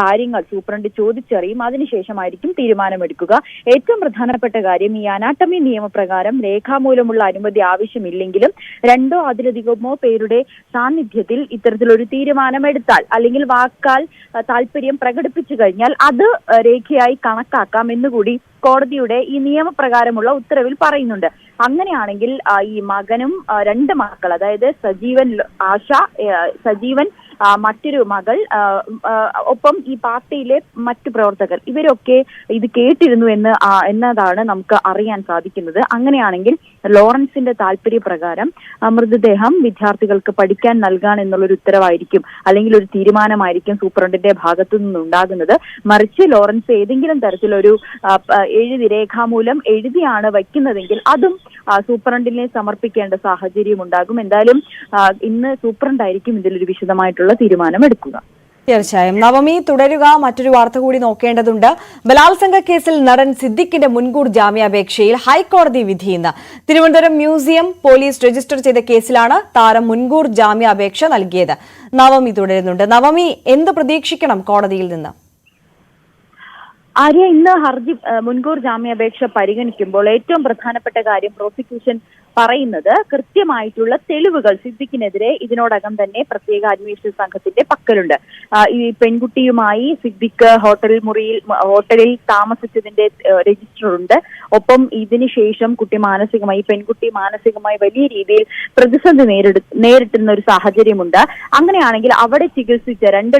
കാര്യങ്ങൾ സൂപ്രണ്ട് ചോദിച്ചറിയും. അതിനുശേഷമായിരിക്കും തീരുമാനമെടുക്കുക. ഏറ്റവും പ്രധാനപ്പെട്ട കാര്യം, ഈ അനാട്ടമി നിയമപ്രകാരം രേഖാമൂലമുള്ള അനുമതി ആവശ്യമില്ലെങ്കിലും രണ്ടോ അതിലധികമോ പേരുടെ സാന്നിധ്യത്തിൽ ഇത്തരത്തിലൊരു തീരുമാനമെടുത്താൽ അല്ലെങ്കിൽ വാക്കാൽ താല്പര്യം പ്രകടിപ്പിച്ചു കഴിഞ്ഞാൽ അത് രേഖയായി കണക്കാക്കാം എന്നുകൂടി കോടതിയുടെ ഈ നിയമപ്രകാരമുള്ള ഉത്തരവിൽ പറയുന്നുണ്ട്. അങ്ങനെയാണെങ്കിൽ ഈ മകനും രണ്ട് മക്കൾ, അതായത് സജീവൻ മറ്റൊരു മകൾ, ഒപ്പം ഈ പാർട്ടിയിലെ മറ്റു പ്രവർത്തകർ, ഇവരൊക്കെ ഇത് കേട്ടിരുന്നു എന്നതാണ് നമുക്ക് അറിയാൻ സാധിക്കുന്നത്. അങ്ങനെയാണെങ്കിൽ ലോറൻസിന്റെ താല്പര്യപ്രകാരം മൃതദേഹം വിദ്യാർത്ഥികൾക്ക് പഠിക്കാൻ നൽകാൻ എന്നുള്ളൊരു ഉത്തരവായിരിക്കും അല്ലെങ്കിൽ ഒരു തീരുമാനമായിരിക്കും സൂപ്രണ്ടിന്റെ ഭാഗത്തു നിന്നുണ്ടാകുന്നത്. മറിച്ച് ലോറൻസ് ഏതെങ്കിലും തരത്തിലൊരു രേഖാമൂലം എഴുതിയാണ് വയ്ക്കുന്നതെങ്കിൽ അതും സൂപ്രണ്ടിനെ സമർപ്പിക്കേണ്ട സാഹചര്യം ഉണ്ടാകും. എന്തായാലും ഇന്ന് സൂപ്രണ്ടായിരിക്കും ഇതിലൊരു വിശദമായിട്ടുള്ള തീരുമാനം എടുക്കുക. തീർച്ചയായും. നവമി, തുടരുക. മറ്റൊരു വാർത്ത കൂടി നോക്കേണ്ടതുണ്ട്. ബലാത്സംഗ കേസിൽ നടൻ സിദ്ദിഖിന്റെ മുൻകൂർ ജാമ്യാപേക്ഷയിൽ ഹൈക്കോടതി വിധി ഇന്ന്. തിരുവനന്തപുരം മ്യൂസിയം പോലീസ് രജിസ്റ്റർ ചെയ്ത കേസിലാണ് താരം മുൻകൂർ ജാമ്യാപേക്ഷ നൽകിയത്. നവമി തുടരുന്നുണ്ട്. നവമി, എന്ത് പ്രതീക്ഷിക്കണം കോടതിയിൽ നിന്ന്? ആര്യ, ഇന്ന് ഹർജി മുൻകൂർ ജാമ്യാപേക്ഷ പരിഗണിക്കുമ്പോൾ ഏറ്റവും പ്രധാനപ്പെട്ട കാര്യം പ്രോസിക്യൂഷൻ പറയുന്നത് കൃത്യമായിട്ടുള്ള തെളിവുകൾ സിദ്ദിഖിനെതിരെ ഇതിനോടകം തന്നെ പ്രത്യേക അന്വേഷണ സംഘത്തിന്റെ പക്കലുണ്ട്. ഈ പെൺകുട്ടിയുമായി സിദ്ദിഖ് ഹോട്ടലിൽ താമസിച്ചതിന്റെ രജിസ്റ്റർ ഉണ്ട്. ഒപ്പം ഇതിനുശേഷം പെൺകുട്ടി മാനസികമായി വലിയ രീതിയിൽ പ്രതിസന്ധി നേരിട്ടുന്ന ഒരു സാഹചര്യമുണ്ട്. അങ്ങനെയാണെങ്കിൽ അവിടെ ചികിത്സിച്ച രണ്ട്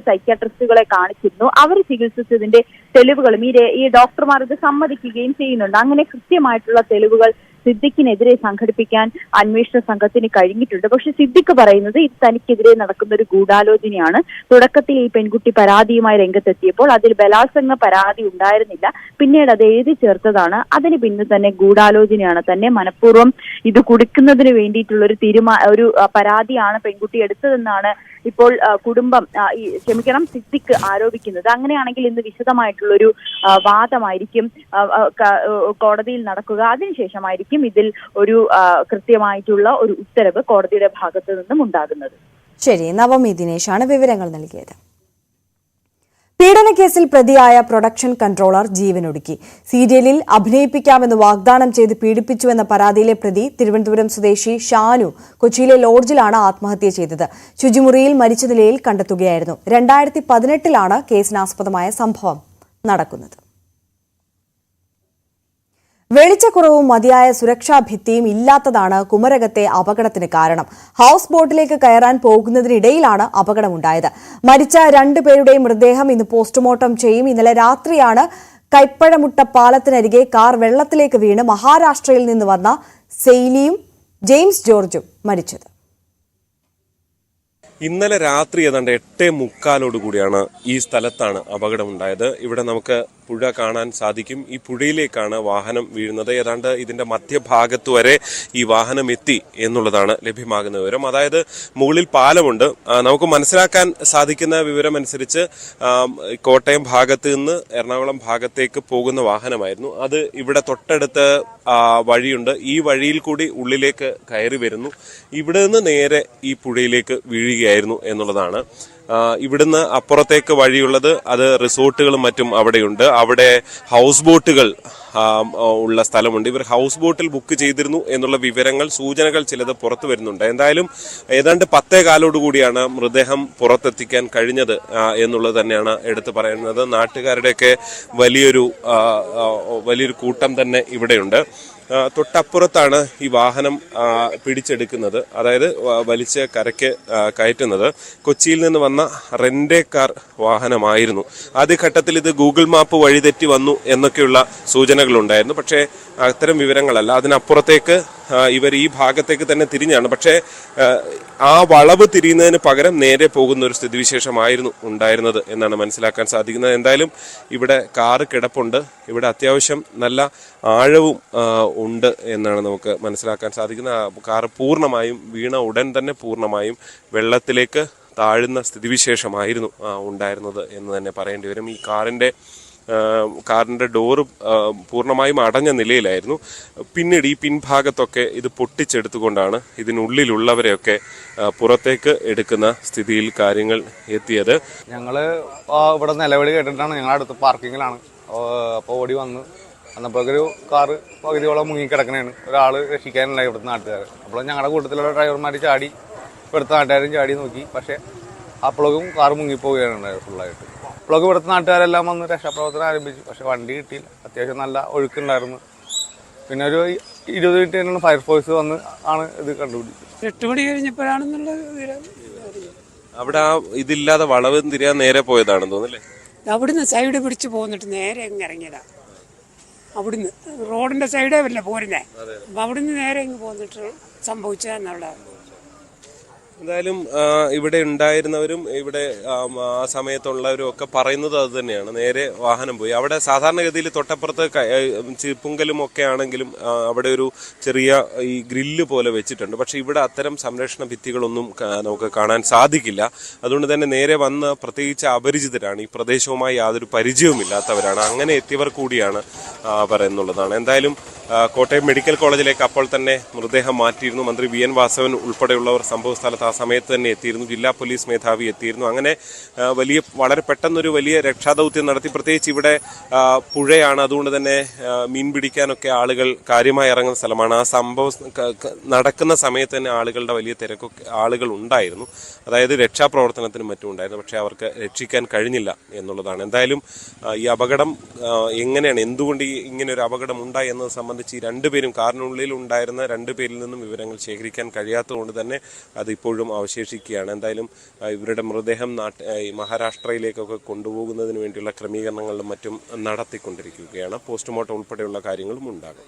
സൈക്യാട്രിസ്റ്റുകളെ കാണിച്ചിരുന്നു. അവർ ചികിത്സിച്ചതിന്റെ തെളിവുകളും ഈ ഡോക്ടർമാർ ഇത് സമ്മതിക്കുകയും ചെയ്യുന്നുണ്ട്. അങ്ങനെ കൃത്യമായിട്ടുള്ള തെളിവുകൾ സിദ്ദിഖിനെതിരെ സംഘടിപ്പിക്കാൻ അന്വേഷണ സംഘത്തിന് കഴിഞ്ഞിട്ടുണ്ട്. പക്ഷെ സിദ്ദിഖ് പറയുന്നത് ഇത് തനിക്കെതിരെ നടക്കുന്ന ഒരു ഗൂഢാലോചനയാണ്. തുടക്കത്തിൽ ഈ പെൺകുട്ടി പരാതിയുമായി രംഗത്തെത്തിയപ്പോൾ അതിൽ ബലാത്സംഗ പരാതി ഉണ്ടായിരുന്നില്ല. പിന്നീട് അത് എഴുതി ചേർത്തതാണ്. അതിന് പിന്നെ തന്നെ ഗൂഢാലോചനയാണ്, തന്നെ മനഃപൂർവ്വം ഇത് കൊടുക്കുന്നതിന് വേണ്ടിയിട്ടുള്ള ഒരു പരാതിയാണ് പെൺകുട്ടി എടുത്തതെന്നാണ് ഇപ്പോൾ സിദ്ദിഖ് ആരോപിക്കുന്നത്. അങ്ങനെയാണെങ്കിൽ ഇന്ന് വിശദമായിട്ടുള്ളൊരു വാദമായിരിക്കും കോടതിയിൽ നടക്കുക. അതിനുശേഷമായിരിക്കും ഇതിൽ ഒരു കൃത്യമായിട്ടുള്ള ഒരു ഉത്തരവ് കോടതിയുടെ ഭാഗത്തു നിന്നും ഉണ്ടാകുന്നത്. ശരി, നവമി ദിനേശാണ് വിവരങ്ങൾ നൽകിയത്. പീഡനക്കേസിൽ പ്രതിയായ പ്രൊഡക്ഷൻ കൺട്രോളർ ജീവനൊടുക്കി. സീരിയലിൽ അഭിനയിപ്പിക്കാമെന്ന് വാഗ്ദാനം ചെയ്ത് പീഡിപ്പിച്ചുവെന്ന പരാതിയിലെ പ്രതി തിരുവനന്തപുരം സ്വദേശി ഷാനു കൊച്ചിയിലെ ലോഡ്ജിലാണ് ആത്മഹത്യ ചെയ്തത്. ശുചിമുറിയിൽ മരിച്ച നിലയിൽ കണ്ടെത്തുകയായിരുന്നു. 2018 കേസിനാസ്പദമായ സംഭവം നടക്കുന്നത്. വെളിച്ചക്കുറവും മതിയായ സുരക്ഷാ ഭിത്തിയും ഇല്ലാത്തതാണ് കുമരകത്തെ അപകടത്തിന് കാരണം. ഹൌസ് ബോട്ടിലേക്ക് കയറാൻ പോകുന്നതിനിടയിലാണ് അപകടമുണ്ടായത്. മരിച്ച 2 പേരുടെയും മൃതദേഹം ഇന്ന് പോസ്റ്റ്മോർട്ടം ചെയ്യും. ഇന്നലെ രാത്രിയാണ് കൈപ്പഴമുട്ട പാലത്തിനരികെ കാർ വെള്ളത്തിലേക്ക് വീണ് മഹാരാഷ്ട്രയിൽ നിന്ന് വന്ന സെയിലിയും ജെയിംസ് ജോർജും മരിച്ചത്. ഇന്നലെ രാത്രി ഏതാണ്ട് 8:45 ഈ സ്ഥലത്താണ് അപകടമുണ്ടായത്. ഇവിടെ നമുക്ക് പുഴ കാണാൻ സാധിക്കും. ഈ പുഴയിലേക്കാണ് വാഹനം വീഴുന്നത്. ഏതാണ്ട് ഇതിന്റെ മധ്യഭാഗത്ത് വരെ ഈ വാഹനം എത്തി എന്നുള്ളതാണ് ലഭ്യമാകുന്ന വിവരം. അതായത് മുകളിൽ പാലമുണ്ട്. നമുക്ക് മനസ്സിലാക്കാൻ സാധിക്കുന്ന വിവരം അനുസരിച്ച് കോട്ടയം ഭാഗത്ത് നിന്ന് എറണാകുളം ഭാഗത്തേക്ക് പോകുന്ന വാഹനമായിരുന്നു. അത് ഇവിടെ തൊട്ടടുത്ത് വഴിയുണ്ട്. ഈ വഴിയിൽ കൂടി ഉള്ളിലേക്ക് കയറി വരുന്നു. ഇവിടെ നിന്ന് നേരെ ഈ പുഴയിലേക്ക് വീഴുകയായിരുന്നു എന്നുള്ളതാണ്. ഇവിടുന്ന് അപ്പുറത്തേക്ക് വഴിയുള്ളത് അത് റിസോർട്ടുകളും മറ്റും അവിടെയുണ്ട്. അവിടെ ഹൗസ് ബോട്ടുകൾ ഉള്ള സ്ഥലമുണ്ട്. ഇവർ ഹൗസ് ബോട്ടിൽ ബുക്ക് ചെയ്തിരുന്നു എന്നുള്ള വിവരങ്ങൾ, സൂചനകൾ ചിലത് പുറത്തു വരുന്നുണ്ട്. എന്തായാലും ഏതാണ്ട് 10:15 കൂടിയാണ് മൃതദേഹം പുറത്തെത്തിക്കാൻ കഴിഞ്ഞത് എന്നുള്ളത് തന്നെയാണ് എടുത്തു പറയുന്നത്. നാട്ടുകാരുടെയൊക്കെ വലിയൊരു കൂട്ടം തന്നെ ഇവിടെയുണ്ട്. തൊട്ടപ്പുറത്താണ് ഈ വാഹനം പിടിച്ചെടുക്കുന്നത്, അതായത് വലിച്ച് കരയ്ക്ക് കയറ്റുന്നത്. കൊച്ചിയിൽ നിന്ന് വന്ന റെന്റേ കാർ വാഹനമായിരുന്നു. ആദ്യഘട്ടത്തിൽ ഇത് ഗൂഗിൾ മാപ്പ് വഴിതെറ്റി വന്നു എന്നൊക്കെയുള്ള സൂചനകളുണ്ടായിരുന്നു. പക്ഷേ അത്തരം വിവരങ്ങളല്ല. അതിനപ്പുറത്തേക്ക് ഇവർ ഈ ഭാഗത്തേക്ക് തന്നെ തിരിഞ്ഞാണ്. പക്ഷേ ആ വളവ് തിരിയുന്നതിന് പകരം നേരെ പോകുന്ന ഒരു സ്ഥിതിവിശേഷമായിരുന്നു ഉണ്ടായിരുന്നത് എന്നാണ് മനസ്സിലാക്കാൻ സാധിക്കുന്നത്. എന്തായാലും ഇവിടെ കാറ് കിടപ്പുണ്ട്. ഇവിടെ അത്യാവശ്യം നല്ല ആഴവും ഉണ്ട് എന്നാണ് നമുക്ക് മനസ്സിലാക്കാൻ സാധിക്കുന്നത്. കാറ് പൂർണ്ണമായും വീണ ഉടൻ തന്നെ പൂർണ്ണമായും വെള്ളത്തിലേക്ക് താഴുന്ന സ്ഥിതിവിശേഷമായിരുന്നു ഉണ്ടായിരുന്നത് എന്ന് തന്നെ പറയേണ്ടി വരും. ഈ കാറിന്റെ ഡോറ് പൂർണ്ണമായും അടഞ്ഞ നിലയിലായിരുന്നു. പിന്നീട് ഈ പിൻഭാഗത്തൊക്കെ ഇത് പൊട്ടിച്ചെടുത്തുകൊണ്ടാണ് ഇതിനുള്ളിലുള്ളവരെയൊക്കെ പുറത്തേക്ക് എടുക്കുന്ന സ്ഥിതിയിൽ കാര്യങ്ങൾ എത്തിയത്. ഞങ്ങള് ഇവിടെ നിലവിളി കേട്ടിട്ടാണ് ഞങ്ങളുടെ അടുത്ത് പാർക്കിങ്ങിലാണ്. അപ്പോൾ ഓടി വന്നപ്പോഴൊരു കാറ് പകുതിയോളം മുങ്ങിക്കിടക്കണേണ്. ഒരാള് രക്ഷിക്കാനുണ്ടായി ഇവിടുത്തെ നാട്ടുകാർ. അപ്പോൾ ഞങ്ങളുടെ കൂട്ടത്തിലുള്ള ഡ്രൈവർമാർ ചാടി, ഇവിടുത്തെ നാട്ടുകാരും ചാടി നോക്കി. പക്ഷെ അപ്പോഴേക്കും കാറ് മുങ്ങിപ്പോവുകയാണ് ഉണ്ടായത് ഫുള്ളായിട്ട്. അപ്പോഴൊക്കെ ഇവിടുത്തെ നാട്ടുകാരെല്ലാം വന്ന് രക്ഷാപ്രവർത്തനം ആരംഭിച്ചു. പക്ഷെ വണ്ടി കിട്ടിയില്ല. അത്യാവശ്യം നല്ല ഒഴുക്കുണ്ടായിരുന്നു. പിന്നെ ഒരു 20 മിനിറ്റ് കഴിഞ്ഞാണ് ഫയർഫോഴ്സ് വന്ന് ഇത് കണ്ടുപിടിച്ചത്. 8 മണി കഴിഞ്ഞപ്പോഴാണെന്നുള്ളത്. അവിടെ ഇതില്ലാതെ വളവ് തിരിയാൻ നേരെ പോയതാണെന്ന് തോന്നുന്നല്ലേ? അവിടുന്ന് സൈഡ് പിടിച്ച് പോന്നിട്ട് നേരെ അങ്ങ് ഇറങ്ങിയതാ. അവിടുന്ന് റോഡിന്റെ സൈഡേ വല്ല പോരുന്നേ. അപ്പൊ അവിടുന്ന് നേരെ ഇങ്ങ് പോന്നിട്ട് സംഭവിച്ചതെന്നുള്ള. എന്തായാലും ഇവിടെ ഉണ്ടായിരുന്നവരും ഇവിടെ ആ സമയത്തുള്ളവരും ഒക്കെ പറയുന്നത് അത് തന്നെയാണ്. നേരെ വാഹനം പോയി. അവിടെ സാധാരണഗതിയിൽ തൊട്ടപ്പുറത്ത് ചിപ്പുങ്കലും ഒക്കെ ആണെങ്കിലും അവിടെ ഒരു ചെറിയ ഈ ഗ്രില്ല് പോലെ വെച്ചിട്ടുണ്ട്. പക്ഷെ ഇവിടെ അത്തരം സംരക്ഷണ ഭിത്തികളൊന്നും നമുക്ക് കാണാൻ സാധിക്കില്ല. അതുകൊണ്ട് തന്നെ നേരെ വന്ന് പ്രത്യേകിച്ച് അപരിചിതരാണ്, ഈ പ്രദേശവുമായി യാതൊരു പരിചയവുമില്ലാത്തവരാണ്. അങ്ങനെ എത്തിയവർ കൂടിയാണ് പറയുന്നുള്ളതാണ്. എന്തായാലും കോട്ടയം മെഡിക്കൽ കോളേജിലേക്ക് അപ്പോൾ തന്നെ മൃതദേഹം മാറ്റിയിരുന്നു. മന്ത്രി VN വാസവൻ ഉൾപ്പെടെയുള്ളവർ സംഭവ സ്ഥലത്ത് ആ സമയത്ത് തന്നെ എത്തിയിരുന്നു. ജില്ലാ പോലീസ് മേധാവി എത്തിയിരുന്നു. അങ്ങനെ വളരെ പെട്ടെന്നൊരു വലിയ രക്ഷാദൗത്യം നടത്തി. പ്രത്യേകിച്ച് ഇവിടെ പുഴയാണ്, അതുകൊണ്ട് തന്നെ മീൻ പിടിക്കാനൊക്കെ ആളുകൾ കാര്യമായി ഇറങ്ങുന്ന സ്ഥലമാണ്. ആ സംഭവം നടക്കുന്ന സമയത്ത് തന്നെ ആളുകളുടെ വലിയ തിരക്കൊക്കെ ആളുകൾ ഉണ്ടായിരുന്നു. അതായത് രക്ഷാപ്രവർത്തനത്തിനും മറ്റും ഉണ്ടായിരുന്നു. പക്ഷെ അവർക്ക് രക്ഷിക്കാൻ കഴിഞ്ഞില്ല എന്നുള്ളതാണ്. എന്തായാലും ഈ അപകടം എങ്ങനെയാണ്, എന്തുകൊണ്ട് ഇങ്ങനെ ഒരു അപകടം ഉണ്ടായി എന്നത് സംബന്ധിച്ച് ഈ രണ്ടുപേരും, കാറിനുള്ളിൽ ഉണ്ടായിരുന്ന 2 പേരിൽ നിന്നും വിവരങ്ങൾ ശേഖരിക്കാൻ കഴിയാത്തതുകൊണ്ട് തന്നെ അത് ഇപ്പോഴും അവശേഷിക്കുകയാണ്. എന്തായാലും ഇവരുടെ മൃതദേഹം മഹാരാഷ്ട്രയിലേക്കൊക്കെ കൊണ്ടുപോകുന്നതിന് വേണ്ടിയുള്ള ക്രമീകരണങ്ങളും മറ്റും നടത്തിക്കൊണ്ടിരിക്കുകയാണ്. പോസ്റ്റ്മോർട്ടം ഉൾപ്പെടെയുള്ള കാര്യങ്ങളും ഉണ്ടാകും.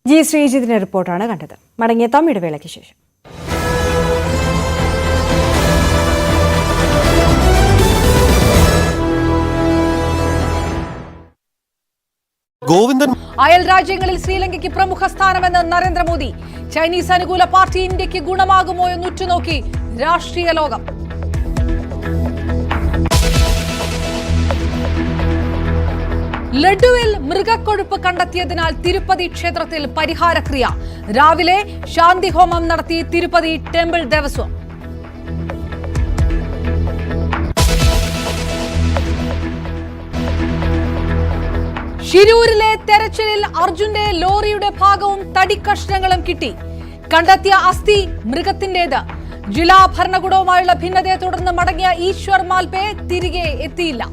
ജി ശ്രീജിത്തിന്റെ റിപ്പോർട്ടാണ് കണ്ടത്. മടങ്ങിയെത്താം ഇടവേളയ്ക്ക് ശേഷം. അയൽ രാജ്യങ്ങളിൽ ശ്രീലങ്കയ്ക്ക് പ്രമുഖ സ്ഥാനമെന്ന് നരേന്ദ്രമോദി. ചൈനീസ് അനുകൂല പാർട്ടി ഇന്ത്യക്ക് ഗുണമാകുമോ എന്ന് ഉറ്റുനോക്കി രാഷ്ട്രീയ ലോകം. ലഡുവിൽ മൃഗക്കൊഴുപ്പ് കണ്ടെത്തിയതിനാൽ തിരുപ്പതി ക്ഷേത്രത്തിൽ പരിഹാരക്രിയ. രാവിലെ ശാന്തിഹോമം നടത്തി തിരുപ്പതി ടെമ്പിൾ ദേവസ്വം. ഷിരൂരിലെ തെരച്ചിലിൽ അർജുന്റെ ലോറിയുടെ ഭാഗവും തടിക്കഷ്ണങ്ങളും കിട്ടി. കണ്ടെത്തിയ അസ്ഥി മൃഗത്തിന്റേത്. ജില്ലാ ഭരണകൂടവുമായുള്ള ഭിന്നതയെ തുടർന്ന് മടങ്ങിയ ഈശ്വർ മാൽപേ തിരികെ എത്തിയില്ല.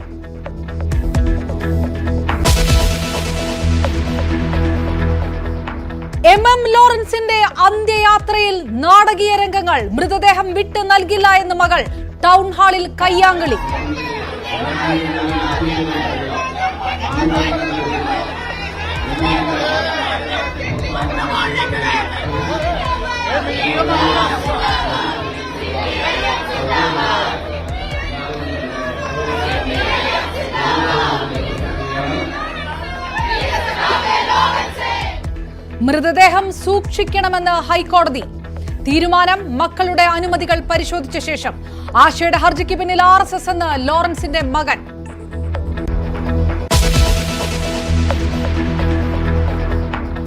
MM ലോറൻസിന്റെ അന്ത്യയാത്രയിൽ നാടകീയ രംഗങ്ങൾ. മൃതദേഹം വിട്ടു നൽകില്ല എന്ന് മകൾ. ടൗൺ ഹാളിൽ കയ്യാങ്കളി. മൃതദേഹം സൂക്ഷിക്കണമെന്ന് ഹൈക്കോടതി. തീരുമാനം മക്കളുടെ അനുമതികൾ പരിശോധിച്ച ശേഷം. ആശയുടെ ഹർജിക്ക് പിന്നിൽ RSS എന്ന് ലോറൻസിന്റെ മകൻ.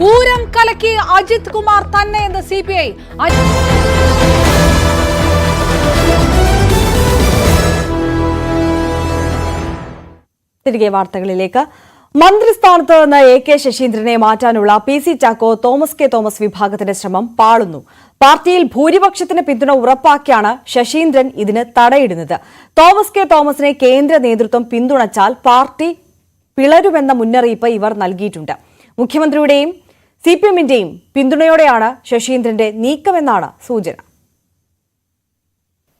പൂരം കലക്കി അജിത് കുമാർ തന്നെ എന്ന് CPI. തിരികെ വാർത്തകളിലേക്ക്. മന്ത്രിസ്ഥാനത്ത് നിന്ന് AK ശശീന്ദ്രനെ മാറ്റാനുള്ള PC Chacko Thomas K Thomas വിഭാഗത്തിന്റെ ശ്രമം പാളുന്നു. പാർട്ടിയിൽ ഭൂരിപക്ഷത്തിന് പിന്തുണ ഉറപ്പാക്കിയാണ് ശശീന്ദ്രൻ ഇതിന് തടയിടുന്നത്. തോമസ് കെ തോമസിനെ കേന്ദ്ര നേതൃത്വം പിന്തുണച്ചാൽ പാർട്ടി പിളരുമെന്ന മുന്നറിയിപ്പ് ഇവർ നൽകിയിട്ടുണ്ട്. മുഖ്യമന്ത്രിയുടെയും CPMന്റെയും പിന്തുണയോടെയാണ് ശശീന്ദ്രന്റെ നീക്കമെന്നാണ് സൂചന.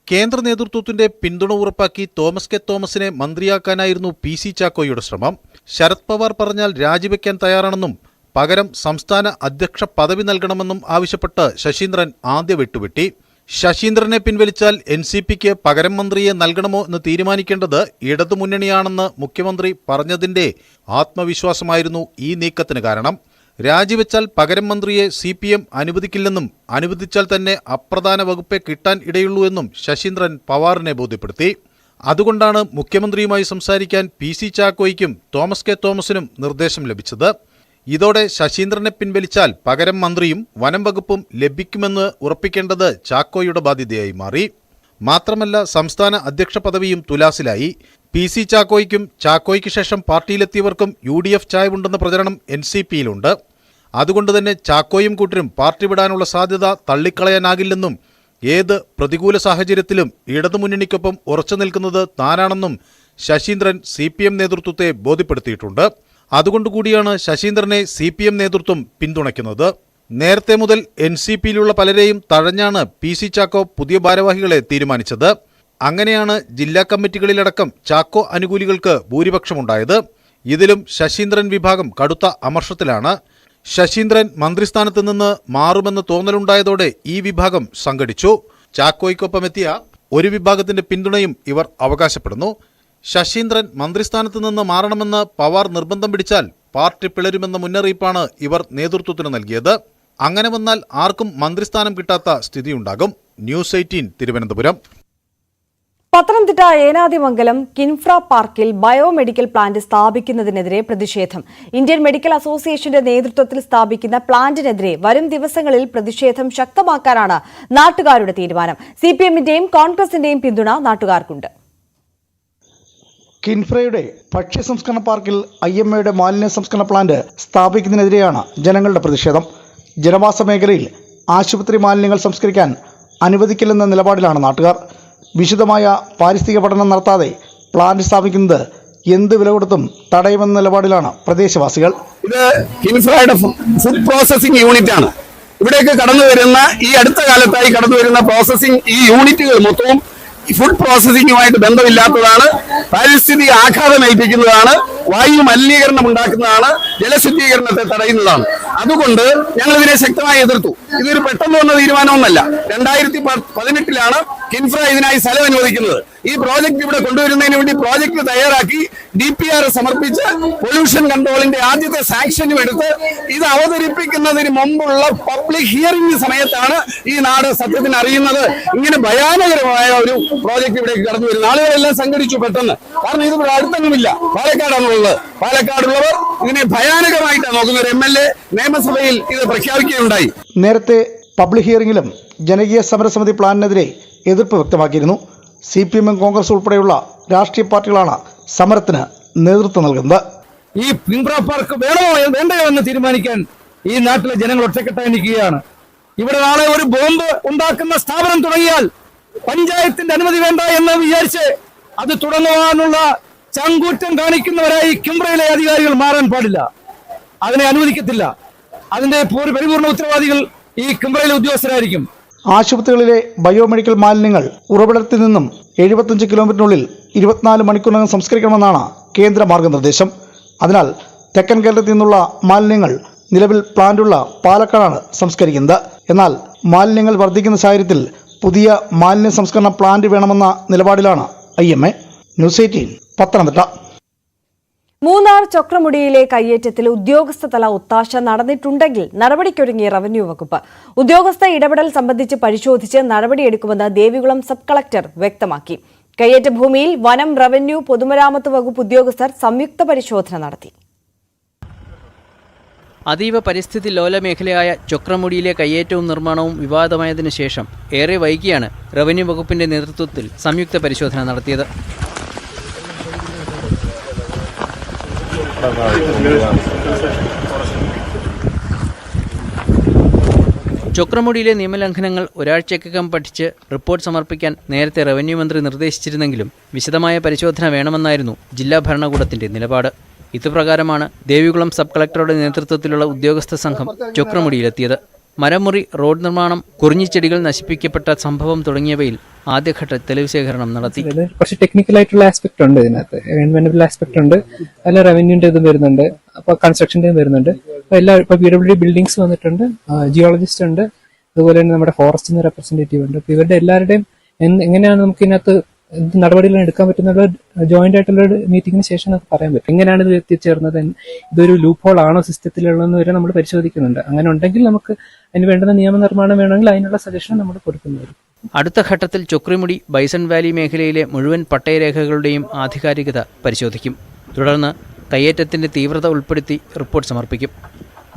കേന്ദ്ര നേതൃത്വത്തിന്റെ പിന്തുണ ഉറപ്പാക്കി തോമസ് കെ തോമസിനെ മന്ത്രിയാക്കാനായിരുന്നു PC ചാക്കോയുടെ ശ്രമം. ശരത് പവാർ പറഞ്ഞാൽ രാജിവെക്കാൻ തയ്യാറാണെന്നും പകരം സംസ്ഥാന അധ്യക്ഷ പദവി നൽകണമെന്നും ആവശ്യപ്പെട്ട് ശശീന്ദ്രൻ ആദ്യ വെട്ടുവെട്ടി. ശശീന്ദ്രനെ പിൻവലിച്ചാൽ NCPക്ക് പകരം മന്ത്രിയെ നൽകണമോ എന്ന് തീരുമാനിക്കേണ്ടത് ഇടതുമുന്നണിയാണെന്ന് മുഖ്യമന്ത്രി പറഞ്ഞതിന്റെ ആത്മവിശ്വാസമായിരുന്നു ഈ നീക്കത്തിന് കാരണം. രാജിവെച്ചാൽ പകരം മന്ത്രിയെ CPM അനുവദിക്കില്ലെന്നും അനുവദിച്ചാൽ തന്നെ അപ്രധാന വകുപ്പെ കിട്ടാൻ ഇടയുള്ളൂ എന്നും ശശീന്ദ്രൻ പവാറിനെ ബോധ്യപ്പെടുത്തി. അതുകൊണ്ടാണ് മുഖ്യമന്ത്രിയുമായി സംസാരിക്കാൻ PC ചാക്കോയ്ക്കും തോമസ് കെ തോമസിനും നിർദ്ദേശം ലഭിച്ചത്. ഇതോടെ ശശീന്ദ്രനെ പിൻവലിച്ചാൽ പകരം മന്ത്രിയും വനം വകുപ്പും ലഭിക്കുമെന്ന് ഉറപ്പിക്കേണ്ടത് ചാക്കോയുടെ ബാധ്യതയായി മാറി. മാത്രമല്ല സംസ്ഥാന അധ്യക്ഷ പദവിയും തുലാസിലായി. PC ചാക്കോയ്ക്കും ചാക്കോയ്ക്ക് ശേഷം പാർട്ടിയിലെത്തിയവർക്കും UDF ചായവുണ്ടെന്ന പ്രചരണം NCPയിലുണ്ട്. അതുകൊണ്ടുതന്നെ ചാക്കോയും കൂട്ടരും പാർട്ടി വിടാനുള്ള സാധ്യത തള്ളിക്കളയാനാകില്ലെന്നും ഏത് പ്രതികൂല സാഹചര്യത്തിലും ഇടതുമുന്നണിക്കൊപ്പം ഉറച്ചു നിൽക്കുന്നത് താനാണെന്നും ശശീന്ദ്രൻ CPM നേതൃത്വത്തെ ബോധ്യപ്പെടുത്തിയിട്ടുണ്ട്. അതുകൊണ്ടുകൂടിയാണ് ശശീന്ദ്രനെ CPM നേതൃത്വം പിന്തുണയ്ക്കുന്നത്. നേരത്തെ മുതൽ NCPയിലുള്ള പലരെയും തഴഞ്ഞാണ് PC ചാക്കോ പുതിയ ഭാരവാഹികളെ തീരുമാനിച്ചത്. അങ്ങനെയാണ് ജില്ലാ കമ്മിറ്റികളിലടക്കം ചാക്കോ അനുകൂലികൾക്ക് ഭൂരിപക്ഷമുണ്ടായത്. ഇതിലും ശശീന്ദ്രൻ വിഭാഗം കടുത്ത അമർഷത്തിലാണ്. ശശീന്ദ്രൻ മന്ത്രിസ്ഥാനത്ത് നിന്ന് മാറുമെന്ന് തോന്നലുണ്ടായതോടെ ഈ വിഭാഗം സംഘടിച്ചു. ചാക്കോയ്ക്കൊപ്പമെത്തിയ ഒരു വിഭാഗത്തിന്റെ പിന്തുണയും ഇവർ അവകാശപ്പെടുന്നു. ശശീന്ദ്രൻ മന്ത്രിസ്ഥാനത്ത് നിന്ന് മാറണമെന്ന് പവാർ നിർബന്ധം പിടിച്ചാൽ പാർട്ടി പിളരുമെന്ന മുന്നറിയിപ്പാണ് ഇവർ നേതൃത്വത്തിന് നൽകിയത്. അങ്ങനെ വന്നാൽ ആർക്കും മന്ത്രിസ്ഥാനം കിട്ടാത്ത സ്ഥിതിയുണ്ടാകും. ന്യൂസ് 18 തിരുവനന്തപുരം. പത്തനംതിട്ട ഏനാദിമംഗലം കിൻഫ്ര പാർക്കിൽ ബയോമെഡിക്കൽ പ്ലാന്റ് സ്ഥാപിക്കുന്നതിനെതിരെ പ്രതിഷേധം. ഇന്ത്യൻ മെഡിക്കൽ അസോസിയേഷന്റെ നേതൃത്വത്തിൽ സ്ഥാപിക്കുന്ന പ്ലാന്റിനെതിരെ വരും ദിവസങ്ങളിൽ പ്രതിഷേധം ശക്തമാക്കാനാണ് നാട്ടുകാരുടെ തീരുമാനം. CPMന്റെയും കോൺഗ്രസിന്റെയും പിന്തുണ നാട്ടുകാർക്കുണ്ട്. കിൻഫ്രയുടെ ഭക്ഷ്യ സംസ്കരണ പാർക്കിൽ IMAയുടെ മാലിന്യ സംസ്കരണ പ്ലാന്റ് സ്ഥാപിക്കുന്നതിനെതിരെയാണ് ജനങ്ങളുടെ പ്രതിഷേധം. ജനവാസ മേഖലയിൽ ആശുപത്രി മാലിന്യങ്ങൾ സംസ്കരിക്കാൻ അനുവദിക്കില്ലെന്ന നിലപാടിലാണ് നാട്ടുകാർ. വിശദമായ പാരിസ്ഥിതിക പഠനം നടത്താതെ പ്ലാന്റ് സ്ഥാപിക്കുന്നത് എന്ത് വില കൊടുത്തും തടയുമെന്ന നിലപാടിലാണ് പ്രദേശവാസികൾ. ഇത് കിൻഫ്രയുടെ ഫുഡ് പ്രോസസിംഗ് യൂണിറ്റ് ആണ്. ഇവിടേക്ക് കടന്നു വരുന്ന ഈ അടുത്ത കാലത്തായി കടന്നു വരുന്ന പ്രോസസിംഗ് ഈ യൂണിറ്റുകൾ മൊത്തവും ഫുഡ് പ്രോസസിംഗുമായിട്ട് ബന്ധമില്ലാത്തതാണ്, പാരിസ്ഥിതിക ആഘാതം ഏൽപ്പിക്കുന്നതാണ്, വായു മലിനീകരണം ഉണ്ടാക്കുന്നതാണ്, ജലശുദ്ധീകരണത്തെ തടയുന്നതാണ്. അതുകൊണ്ട് ഞങ്ങൾ ഇതിനെ ശക്തമായി എതിർത്തു. ഇതൊരു പെട്ടെന്ന് വന്ന തീരുമാനമൊന്നല്ല. 2018 കിൻഫ്ര ഇതിനായി സ്ഥലം അനുവദിക്കുന്നത്. ഈ പ്രോജക്ട് ഇവിടെ കൊണ്ടുവരുന്നതിന് വേണ്ടി പ്രോജക്ട് തയ്യാറാക്കി DPR സമർപ്പിച്ച് പൊല്യൂഷൻ കൺട്രോളിന്റെ ആദ്യത്തെ സാങ്ഷനും എടുത്ത് ഇത് അവതരിപ്പിക്കുന്നതിന് മുമ്പുള്ള പബ്ലിക് ഹിയറിംഗ് സമയത്താണ് ഈ നാട് സത്യത്തിന് അറിയുന്നത് ഇങ്ങനെ ഭയാനകരമായ ഒരു പ്രോജക്ട് ഇവിടേക്ക് കടന്നു വരുന്നത്. ആളുകളെല്ലാം സംഘടിച്ചു പെട്ടെന്ന്. കാരണം ഇത് ഇവിടെ അടുത്തൊന്നുമില്ല, പാലക്കാടാണുള്ളത്. പാലക്കാടുള്ളവർ ഇതിനെ ഭയാനകമായിട്ടാണ് നോക്കുന്നത്. MLA നിയമസഭയിൽ ഇത് പ്രഖ്യാപിക്കുകയുണ്ടായി. നേരത്തെ പബ്ലിക് ഹിയറിംഗിലും ജനകീയ സമരസമിതി പ്ലാനിനെതിരെ എതിർപ്പ് വ്യക്തമാക്കിയിരുന്നു. CPM കോൺഗ്രസ് ഉൾപ്പെടെയുള്ള രാഷ്ട്രീയ പാർട്ടികളാണ് സമരത്തിന് നേതൃത്വം നൽകുന്നത്. ഈ കിൻഫ്ര പാർക്ക് വേണമോ വേണ്ടയോ എന്ന് തീരുമാനിക്കാൻ ഈ നാട്ടിലെ ജനങ്ങൾ ഒറ്റക്കെട്ടായി നിൽക്കുകയാണ്. ഇവിടെ നാളെ ഒരു ബോംബ് ഉണ്ടാക്കുന്ന സ്ഥാപനം തുടങ്ങിയാൽ പഞ്ചായത്തിന്റെ അനുമതി വേണ്ട എന്ന് വിചാരിച്ച് അത് തുടങ്ങുവാനുള്ള ചങ്കൂറ്റം കാണിക്കുന്നവരായി കിൻഫ്രയിലെ അധികാരികൾ മാറാൻ പാടില്ല. അതിനെ അനുവദിക്കത്തില്ല. അതിന്റെ പരിപൂർണ ഉത്തരവാദികൾ ഈ കിൻഫ്രയിലെ ഉദ്യോഗസ്ഥരായിരിക്കും. ആശുപത്രികളിലെ ബയോമെഡിക്കൽ മാലിന്യങ്ങൾ ഉറവിടത്തിൽ നിന്നും 75 കിലോമീറ്ററിനുള്ളിൽ 24 മണിക്കൂറിനകം സംസ്കരിക്കണമെന്നാണ് കേന്ദ്ര മാർഗനിർദ്ദേശം. അതിനാൽ തെക്കൻ കേരളത്തിൽ നിന്നുള്ള മാലിന്യങ്ങൾ നിലവിൽ പ്ലാന്റുള്ള പാലക്കാടാണ് സംസ്കരിക്കുന്നത്. എന്നാൽ മാലിന്യങ്ങൾ വർദ്ധിക്കുന്ന സാഹചര്യത്തിൽ പുതിയ മാലിന്യ സംസ്കരണ പ്ലാന്റ് വേണമെന്ന നിലപാടിലാണ് IMA. ന്യൂസ് 18 പത്തനംതിട്ട. മൂന്നാർ ചൊക്രമുടിയിലെ കയ്യേറ്റത്തിൽ ഉദ്യോഗസ്ഥതല ഒത്താശ നടന്നിട്ടുണ്ടെങ്കിൽ നടപടിക്കൊരുങ്ങിയ റവന്യൂ വകുപ്പ്. ഉദ്യോഗസ്ഥ ഇടപെടൽ സംബന്ധിച്ച് പരിശോധിച്ച് നടപടിയെടുക്കുമെന്ന് ദേവികുളം സബ് കളക്ടർ വ്യക്തമാക്കി. കയ്യേറ്റ ഭൂമിയിൽ വനം, റവന്യൂ, പൊതുമരാമത്ത് വകുപ്പ് ഉദ്യോഗസ്ഥർ സംയുക്ത പരിശോധന നടത്തി. അതീവ പരിസ്ഥിതി ലോല മേഖലയായ ചൊക്രമുടിയിലെ കയ്യേറ്റവും നിർമ്മാണവും വിവാദമായതിനു ശേഷം ഏറെ വൈകിയാണ് റവന്യൂ വകുപ്പിന്റെ നേതൃത്വത്തിൽ സംയുക്ത പരിശോധന നടത്തിയത്. ചൊക്രമുടിയിലെ നിയമലംഘനങ്ങൾ ഒരാഴ്ചക്കകം പഠിച്ച് റിപ്പോർട്ട് സമർപ്പിക്കാൻ നേരത്തെ റവന്യൂ മന്ത്രി നിർദ്ദേശിച്ചിരുന്നെങ്കിലും വിശദമായ പരിശോധന വേണമെന്നായിരുന്നു ജില്ലാ ഭരണകൂടത്തിന്റെ നിലപാട്. ഇതുപ്രകാരമാണ് ദേവികുളം സബ് കളക്ടറുടെ നേതൃത്വത്തിലുള്ള ഉദ്യോഗസ്ഥ സംഘം ചൊക്രമുടിയിലെത്തിയത്. മരമുറി, റോഡ് നിർമ്മാണം, കുറിഞ്ഞിച്ചെടികൾ നശിപ്പിക്കപ്പെട്ട സംഭവം തുടങ്ങിയവയിൽ ആദ്യഘട്ട തെളിവ് ശേഖരണം നടത്തി. കുറച്ച് ടെക്നിക്കൽ ആയിട്ടുള്ള ആസ്പെക്ട് ഉണ്ട് ഇതിനകത്ത്, എൻവയറമെന്റൽ ആസ്പെക്ട് ഉണ്ട്, അതിൽ റവന്യൂന്റെ ഇതും വരുന്നുണ്ട്, അപ്പൊ കൺസ്ട്രക്ഷന്റെ വരുന്നുണ്ട്. അപ്പൊ ഇപ്പൊ PWD ബിൽഡിംഗ്സ് വന്നിട്ടുണ്ട്, ജിയോളജിസ്റ്റ് ഉണ്ട്, അതുപോലെ തന്നെ നമ്മുടെ ഫോറസ്റ്റിന്റെ റെപ്രസെന്റേറ്റീവ് ഉണ്ട്. അപ്പൊ ഇവരുടെ എല്ലാവരുടെയും എങ്ങനെയാണ് നമുക്ക് ഇതിനകത്ത് എന്ത് നടപടികൾ എടുക്കാൻ പറ്റുന്ന ജോയിന്റ് ആയിട്ടുള്ള മീറ്റിംഗിന് ശേഷം നമുക്ക് പറയാൻ പറ്റും. എങ്ങനെയാണ് ഇത് എത്തിച്ചേർന്നത്, ഇതൊരു ലൂപ്പ് ഹോൾ ആണോ സിസ്റ്റത്തിലുള്ളതെന്ന് വരെ നമ്മൾ പരിശോധിക്കുന്നുണ്ട്. അങ്ങനെ ഉണ്ടെങ്കിൽ നമുക്ക് അതിന് വേണ്ടുന്ന നിയമനിർമ്മാണം വേണമെങ്കിൽ അതിനുള്ള സജഷൻ നമ്മൾ കൊടുക്കുന്നതായിരിക്കും. അടുത്ത ഘട്ടത്തിൽ ചൊക്രമുടി, ബൈസൺ വാലി മേഖലയിലെ മുഴുവൻ പട്ടയരേഖകളുടെയും ആധികാരികത പരിശോധിക്കും. തുടർന്ന് കയ്യേറ്റത്തിന്റെ തീവ്രത ഉൾപ്പെടുത്തി റിപ്പോർട്ട് സമർപ്പിക്കും.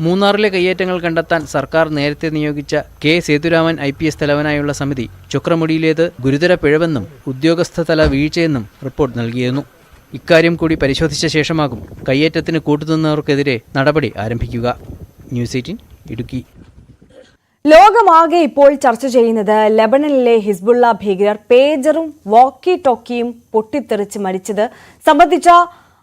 മൂന്നാറിലെ കയ്യേറ്റങ്ങൾ കണ്ടെത്താൻ സർക്കാർ നേരത്തെ നിയോഗിച്ച കെ സേതുരാമൻ IPS തലവനായുള്ള സമിതി ചൊക്രമുടിയിലേത് ഗുരുതര പിഴവെന്നും ഉദ്യോഗസ്ഥതല വീഴ്ചയെന്നും റിപ്പോർട്ട് നൽകിയിരുന്നു. ഇക്കാര്യം കൂടി പരിശോധിച്ച ശേഷമാകും കയ്യേറ്റത്തിന് കൂട്ടുനിന്നവർക്കെതിരെ നടപടി ആരംഭിക്കുക. ന്യൂസ് 18 ഇടുക്കി. ലോകമാകെ ഇപ്പോൾ ചർച്ച ചെയ്യുന്നത് ലെബനനിലെ ഹിസ്ബുള്ള ഭീകരർ പേജറും വാക്കി ടോക്കിയും പൊട്ടിത്തെറിച്ച് മരിച്ചത് സംബന്ധിച്ച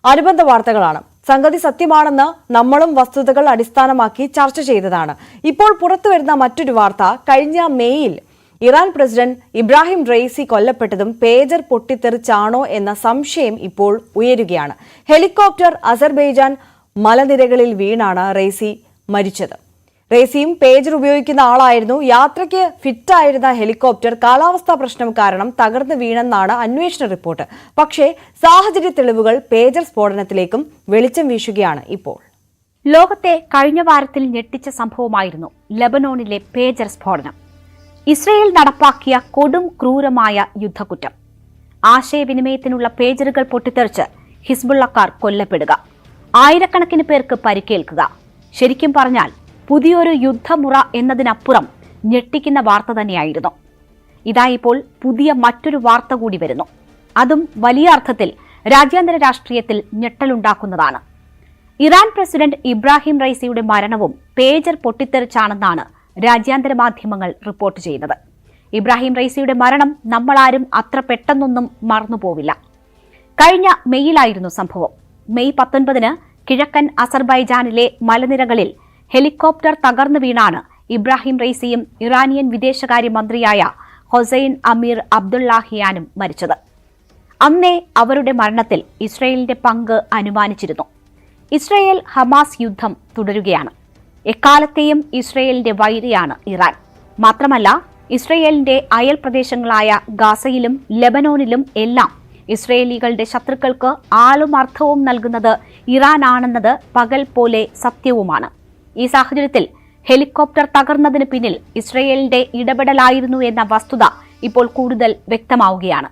അനുബന്ധ വാർത്തകളാണ്. സംഗതി സത്യമാണെന്ന് നമ്മളും വസ്തുതകൾ അടിസ്ഥാനമാക്കി ചർച്ച ചെയ്തതാണ്. ഇപ്പോൾ പുറത്തുവരുന്ന മറ്റൊരു വാർത്ത, കഴിഞ്ഞ മെയ്യിൽ ഇറാൻ പ്രസിഡന്റ് ഇബ്രാഹിം റെയ്സി കൊല്ലപ്പെട്ടതും പേജർ പൊട്ടിത്തെറിച്ചാണോ എന്ന സംശയം ഇപ്പോൾ ഉയരുകയാണ്. ഹെലികോപ്റ്റർ അസർബൈജാൻ മലനിരകളിൽ വീണാണ് റെയ്സി മരിച്ചത്. റെയ്സിയും പേജർ ഉപയോഗിക്കുന്ന ആളായിരുന്നു. യാത്രയ്ക്ക് ഫിറ്റായിരുന്ന ഹെലികോപ്റ്റർ കാലാവസ്ഥാ പ്രശ്നം കാരണം തകർന്നു വീണെന്നാണ് അന്വേഷണ റിപ്പോർട്ട്. പക്ഷേ സാഹചര്യ തെളിവുകൾ പേജർ സ്ഫോടനത്തിലേക്കും വെളിച്ചം വീശുകയാണ് ഇപ്പോൾ. ലോകത്തെ കഴിഞ്ഞ വാരത്തിൽ ഞെട്ടിച്ച സംഭവമായിരുന്നു ലെബനോണിലെ പേജർ സ്ഫോടനം. ഇസ്രയേൽ നടപ്പാക്കിയ കൊടും ക്രൂരമായ യുദ്ധക്കുറ്റം. ആശയവിനിമയത്തിനുള്ള പേജറുകൾ പൊട്ടിത്തെറിച്ച് ഹിസ്ബുള്ളക്കാർ കൊല്ലപ്പെടുക, ആയിരക്കണക്കിന് പേർക്ക് പരിക്കേൽക്കുക. ശരിക്കും പറഞ്ഞാൽ പുതിയൊരു യുദ്ധമുറ എന്നതിനപ്പുറം ഞെട്ടിക്കുന്ന വാർത്ത തന്നെയായിരുന്നു. ഇതായിപ്പോൾ പുതിയ മറ്റൊരു വാർത്ത കൂടി വരുന്നു. അതും വലിയ അർത്ഥത്തിൽ രാജ്യാന്തര രാഷ്ട്രീയത്തിൽ ഞെട്ടലുണ്ടാക്കുന്നതാണ്. ഇറാൻ പ്രസിഡന്റ് ഇബ്രാഹിം റൈസിയുടെ മരണവും പേജർ പൊട്ടിത്തെറിച്ചാണെന്നാണ് രാജ്യാന്തര മാധ്യമങ്ങൾ റിപ്പോർട്ട് ചെയ്യുന്നത്. ഇബ്രാഹിം റൈസിയുടെ മരണം നമ്മളാരും അത്ര പെട്ടെന്നൊന്നും മറന്നുപോവില്ല. കഴിഞ്ഞ മെയ്യിലായിരുന്നു സംഭവം. മെയ് 19 കിഴക്കൻ അസർബൈജാനിലെ മലനിരകളിൽ ഹെലികോപ്റ്റർ തകർന്നു വീണാണ് ഇബ്രാഹിം റൈസിയും ഇറാനിയൻ വിദേശകാര്യമന്ത്രിയായ ഹൊസൈൻ അമീർ അബ്ദുള്ളാഹിയാനും മരിച്ചത്. അന്നേ അവരുടെ മരണത്തിൽ ഇസ്രയേലിന്റെ പങ്ക് അനുമാനിച്ചിരുന്നു. ഇസ്രയേൽ ഹമാസ് യുദ്ധം തുടരുകയാണ്. എക്കാലത്തെയും ഇസ്രയേലിന്റെ വൈരിയാണ് ഇറാൻ. മാത്രമല്ല, ഇസ്രയേലിന്റെ അയൽ പ്രദേശങ്ങളായ ഗാസയിലും ലെബനോനിലും എല്ലാം ഇസ്രയേലികളുടെ ശത്രുക്കൾക്ക് ആളും അർത്ഥവും നൽകുന്നത് ഇറാനാണെന്നത് പകൽ പോലെ സത്യവുമാണ്. ഈ സാഹചര്യത്തിൽ ഹെലികോപ്റ്റർ തകർന്നതിന് പിന്നിൽ ഇസ്രയേലിന്റെ ഇടപെടലായിരുന്നു എന്ന വസ്തുത ഇപ്പോൾ കൂടുതൽ വ്യക്തമാവുകയാണ്.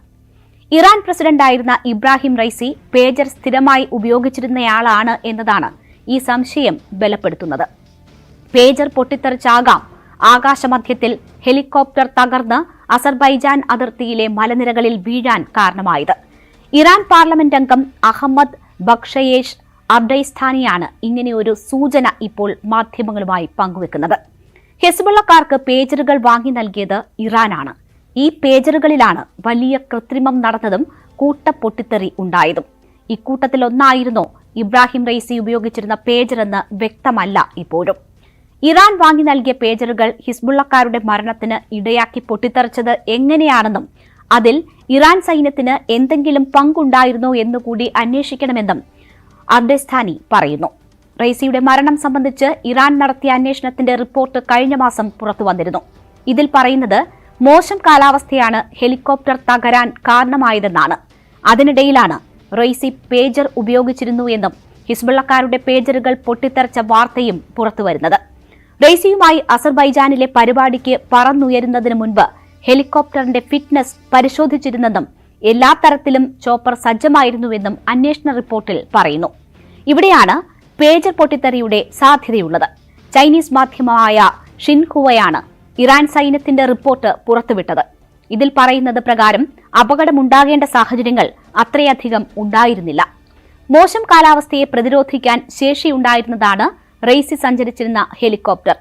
ഇറാൻ പ്രസിഡന്റായിരുന്ന ഇബ്രാഹിം റൈസി പേജർ സ്ഥിരമായി ഉപയോഗിച്ചിരുന്നയാളാണ് എന്നതാണ് ഈ സംശയം ബലപ്പെടുത്തുന്നത്. പേജർ പൊട്ടിത്തെറിച്ചാകാം ആകാശമധ്യത്തിൽ ഹെലികോപ്റ്റർ തകർന്ന് അസർബൈജാൻ അതിർത്തിയിലെ മലനിരകളിൽ വീഴാൻ കാരണമായത്. ഇറാൻ പാർലമെന്റ് അംഗം അഹമ്മദ് ബക്ഷയേഷ് അബ്ഡൈസ്ഥാനിയാണ് ഇങ്ങനെയൊരു സൂചന ഇപ്പോൾ മാധ്യമങ്ങളുമായി പങ്കുവെക്കുന്നത്. ഹിസ്ബുള്ളക്കാർക്ക് പേജറുകൾ വാങ്ങി നൽകിയത് ഇറാനാണ്. ഈ പേജറുകളിലാണ് വലിയ കൃത്രിമം നടന്നതും കൂട്ടപ്പൊട്ടിത്തെറി ഉണ്ടായതും. ഇക്കൂട്ടത്തിലൊന്നായിരുന്നോ ഇബ്രാഹിം റൈസി ഉപയോഗിച്ചിരുന്ന പേജറെന്ന് വ്യക്തമല്ല ഇപ്പോഴും. ഇറാൻ വാങ്ങി നൽകിയ പേജറുകൾ ഹിസ്ബുള്ളക്കാരുടെ മരണത്തിന് ഇടയാക്കി പൊട്ടിത്തെറിച്ചത് എങ്ങനെയാണെന്നും അതിൽ ഇറാൻ സൈന്യത്തിന് എന്തെങ്കിലും പങ്കുണ്ടായിരുന്നോ എന്നുകൂടി അന്വേഷിക്കണമെന്നും അബ്ഡെസ്ഥാനി പറയുന്നു. റൈസിയുടെ മരണം സംബന്ധിച്ച് ഇറാൻ നടത്തിയ അന്വേഷണത്തിന്റെ റിപ്പോർട്ട് കഴിഞ്ഞ മാസം പുറത്തു വന്നിരുന്നു. ഇതിൽ പറയുന്നത് മോശം കാലാവസ്ഥയാണ് ഹെലികോപ്റ്റർ തകരാൻ കാരണമായതെന്നാണ്. അതിനിടയിലാണ് റെയ്സി പേജർ ഉപയോഗിച്ചിരുന്നു എന്നും ഹിസ്ബുള്ളക്കാരുടെ പേജറുകൾ പൊട്ടിത്തെറിച്ച വാർത്തയും പുറത്തുവരുന്നത്. റെയ്സിയുമായി അസർബൈജാനിലെ പരിപാടിക്ക് പറന്നുയരുന്നതിന് മുൻപ് ഹെലികോപ്റ്ററിന്റെ ഫിറ്റ്നസ് പരിശോധിച്ചിരുന്നെന്നും എല്ലാ തരത്തിലും ചോപ്പർ സജ്ജമായിരുന്നുവെന്നും അന്വേഷണ റിപ്പോർട്ടിൽ പറയുന്നു. ഇവിടെയാണ് പേജർ പൊട്ടിത്തെറിയുടെ സാധ്യതയുള്ളത്. ചൈനീസ് മാധ്യമമായ ഷിൻഹുവയാണ് ഇറാൻ സൈന്യത്തിന്റെ റിപ്പോർട്ട് പുറത്തുവിട്ടത്. ഇതിൽ പറയുന്നത് പ്രകാരം അപകടമുണ്ടാകേണ്ട സാഹചര്യങ്ങൾ അത്രയധികം ഉണ്ടായിരുന്നില്ല. മോശം കാലാവസ്ഥയെ പ്രതിരോധിക്കാൻ ശേഷിയുണ്ടായിരുന്നതാണ് റെയ്സി സഞ്ചരിച്ചിരുന്ന ഹെലികോപ്റ്റർ.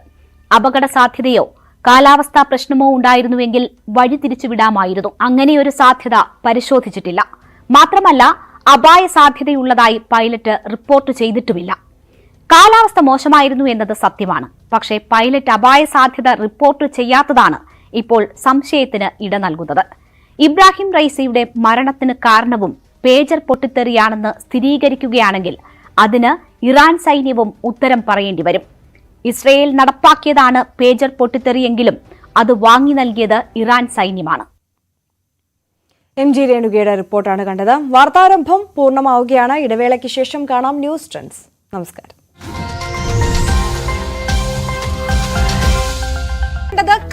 അപകട സാധ്യതയോ കാലാവസ്ഥാ പ്രശ്നമോ ഉണ്ടായിരുന്നുവെങ്കിൽ വഴിതിരിച്ചുവിടാമായിരുന്നു. അങ്ങനെയൊരു സാധ്യത പരിശോധിച്ചിട്ടില്ല. മാത്രമല്ല, അപായ സാധ്യതയുള്ളതായി പൈലറ്റ് റിപ്പോർട്ട് ചെയ്തിട്ടുമില്ല. കാലാവസ്ഥ മോശമായിരുന്നു എന്നത് സത്യമാണ്. പക്ഷേ പൈലറ്റ് അപായ സാധ്യത റിപ്പോർട്ട് ചെയ്യാത്തതാണ് ഇപ്പോൾ സംശയത്തിന് ഇട നൽകുന്നത്. ഇബ്രാഹിം റെയ്സിയുടെ മരണത്തിന് കാരണവും പേജർ പൊട്ടിത്തെറിയാണെന്ന് സ്ഥിരീകരിക്കുകയാണെങ്കിൽ അതിന് ഇറാൻ സൈന്യവും ഉത്തരം പറയേണ്ടി വരും. ഇസ്രയേൽ നടപ്പാക്കിയതാണ് പേജർ പൊട്ടിത്തെറിയെങ്കിലും അത് വാങ്ങി നൽകിയത് ഇറാൻ സൈന്യമാണ്. MG രേണുകയുടെ റിപ്പോർട്ടാണ് കണ്ടത്. വാർത്താരംഭം പൂർണ്ണമാവുകയാണ്. ഇടവേളയ്ക്ക് ശേഷം കാണാം ന്യൂസ് ട്രെൻഡ്സ്. നമസ്കാരം.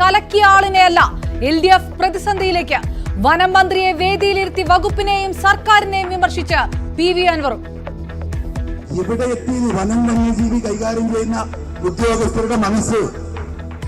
കലക്കിയ ആളിനെയല്ല, LDF പ്രതിസന്ധിയിലേക്ക്. വനം മന്ത്രിയെ വേദിയിലിരുത്തി വകുപ്പിനെയും സർക്കാരിനെയും വിമർശിച്ച് PV അൻവറും. ഇവിടെ എത്തി വനം വന്യജീവി കൈകാര്യം ചെയ്യുന്ന ഉദ്യോഗസ്ഥരുടെ മനസ്സ്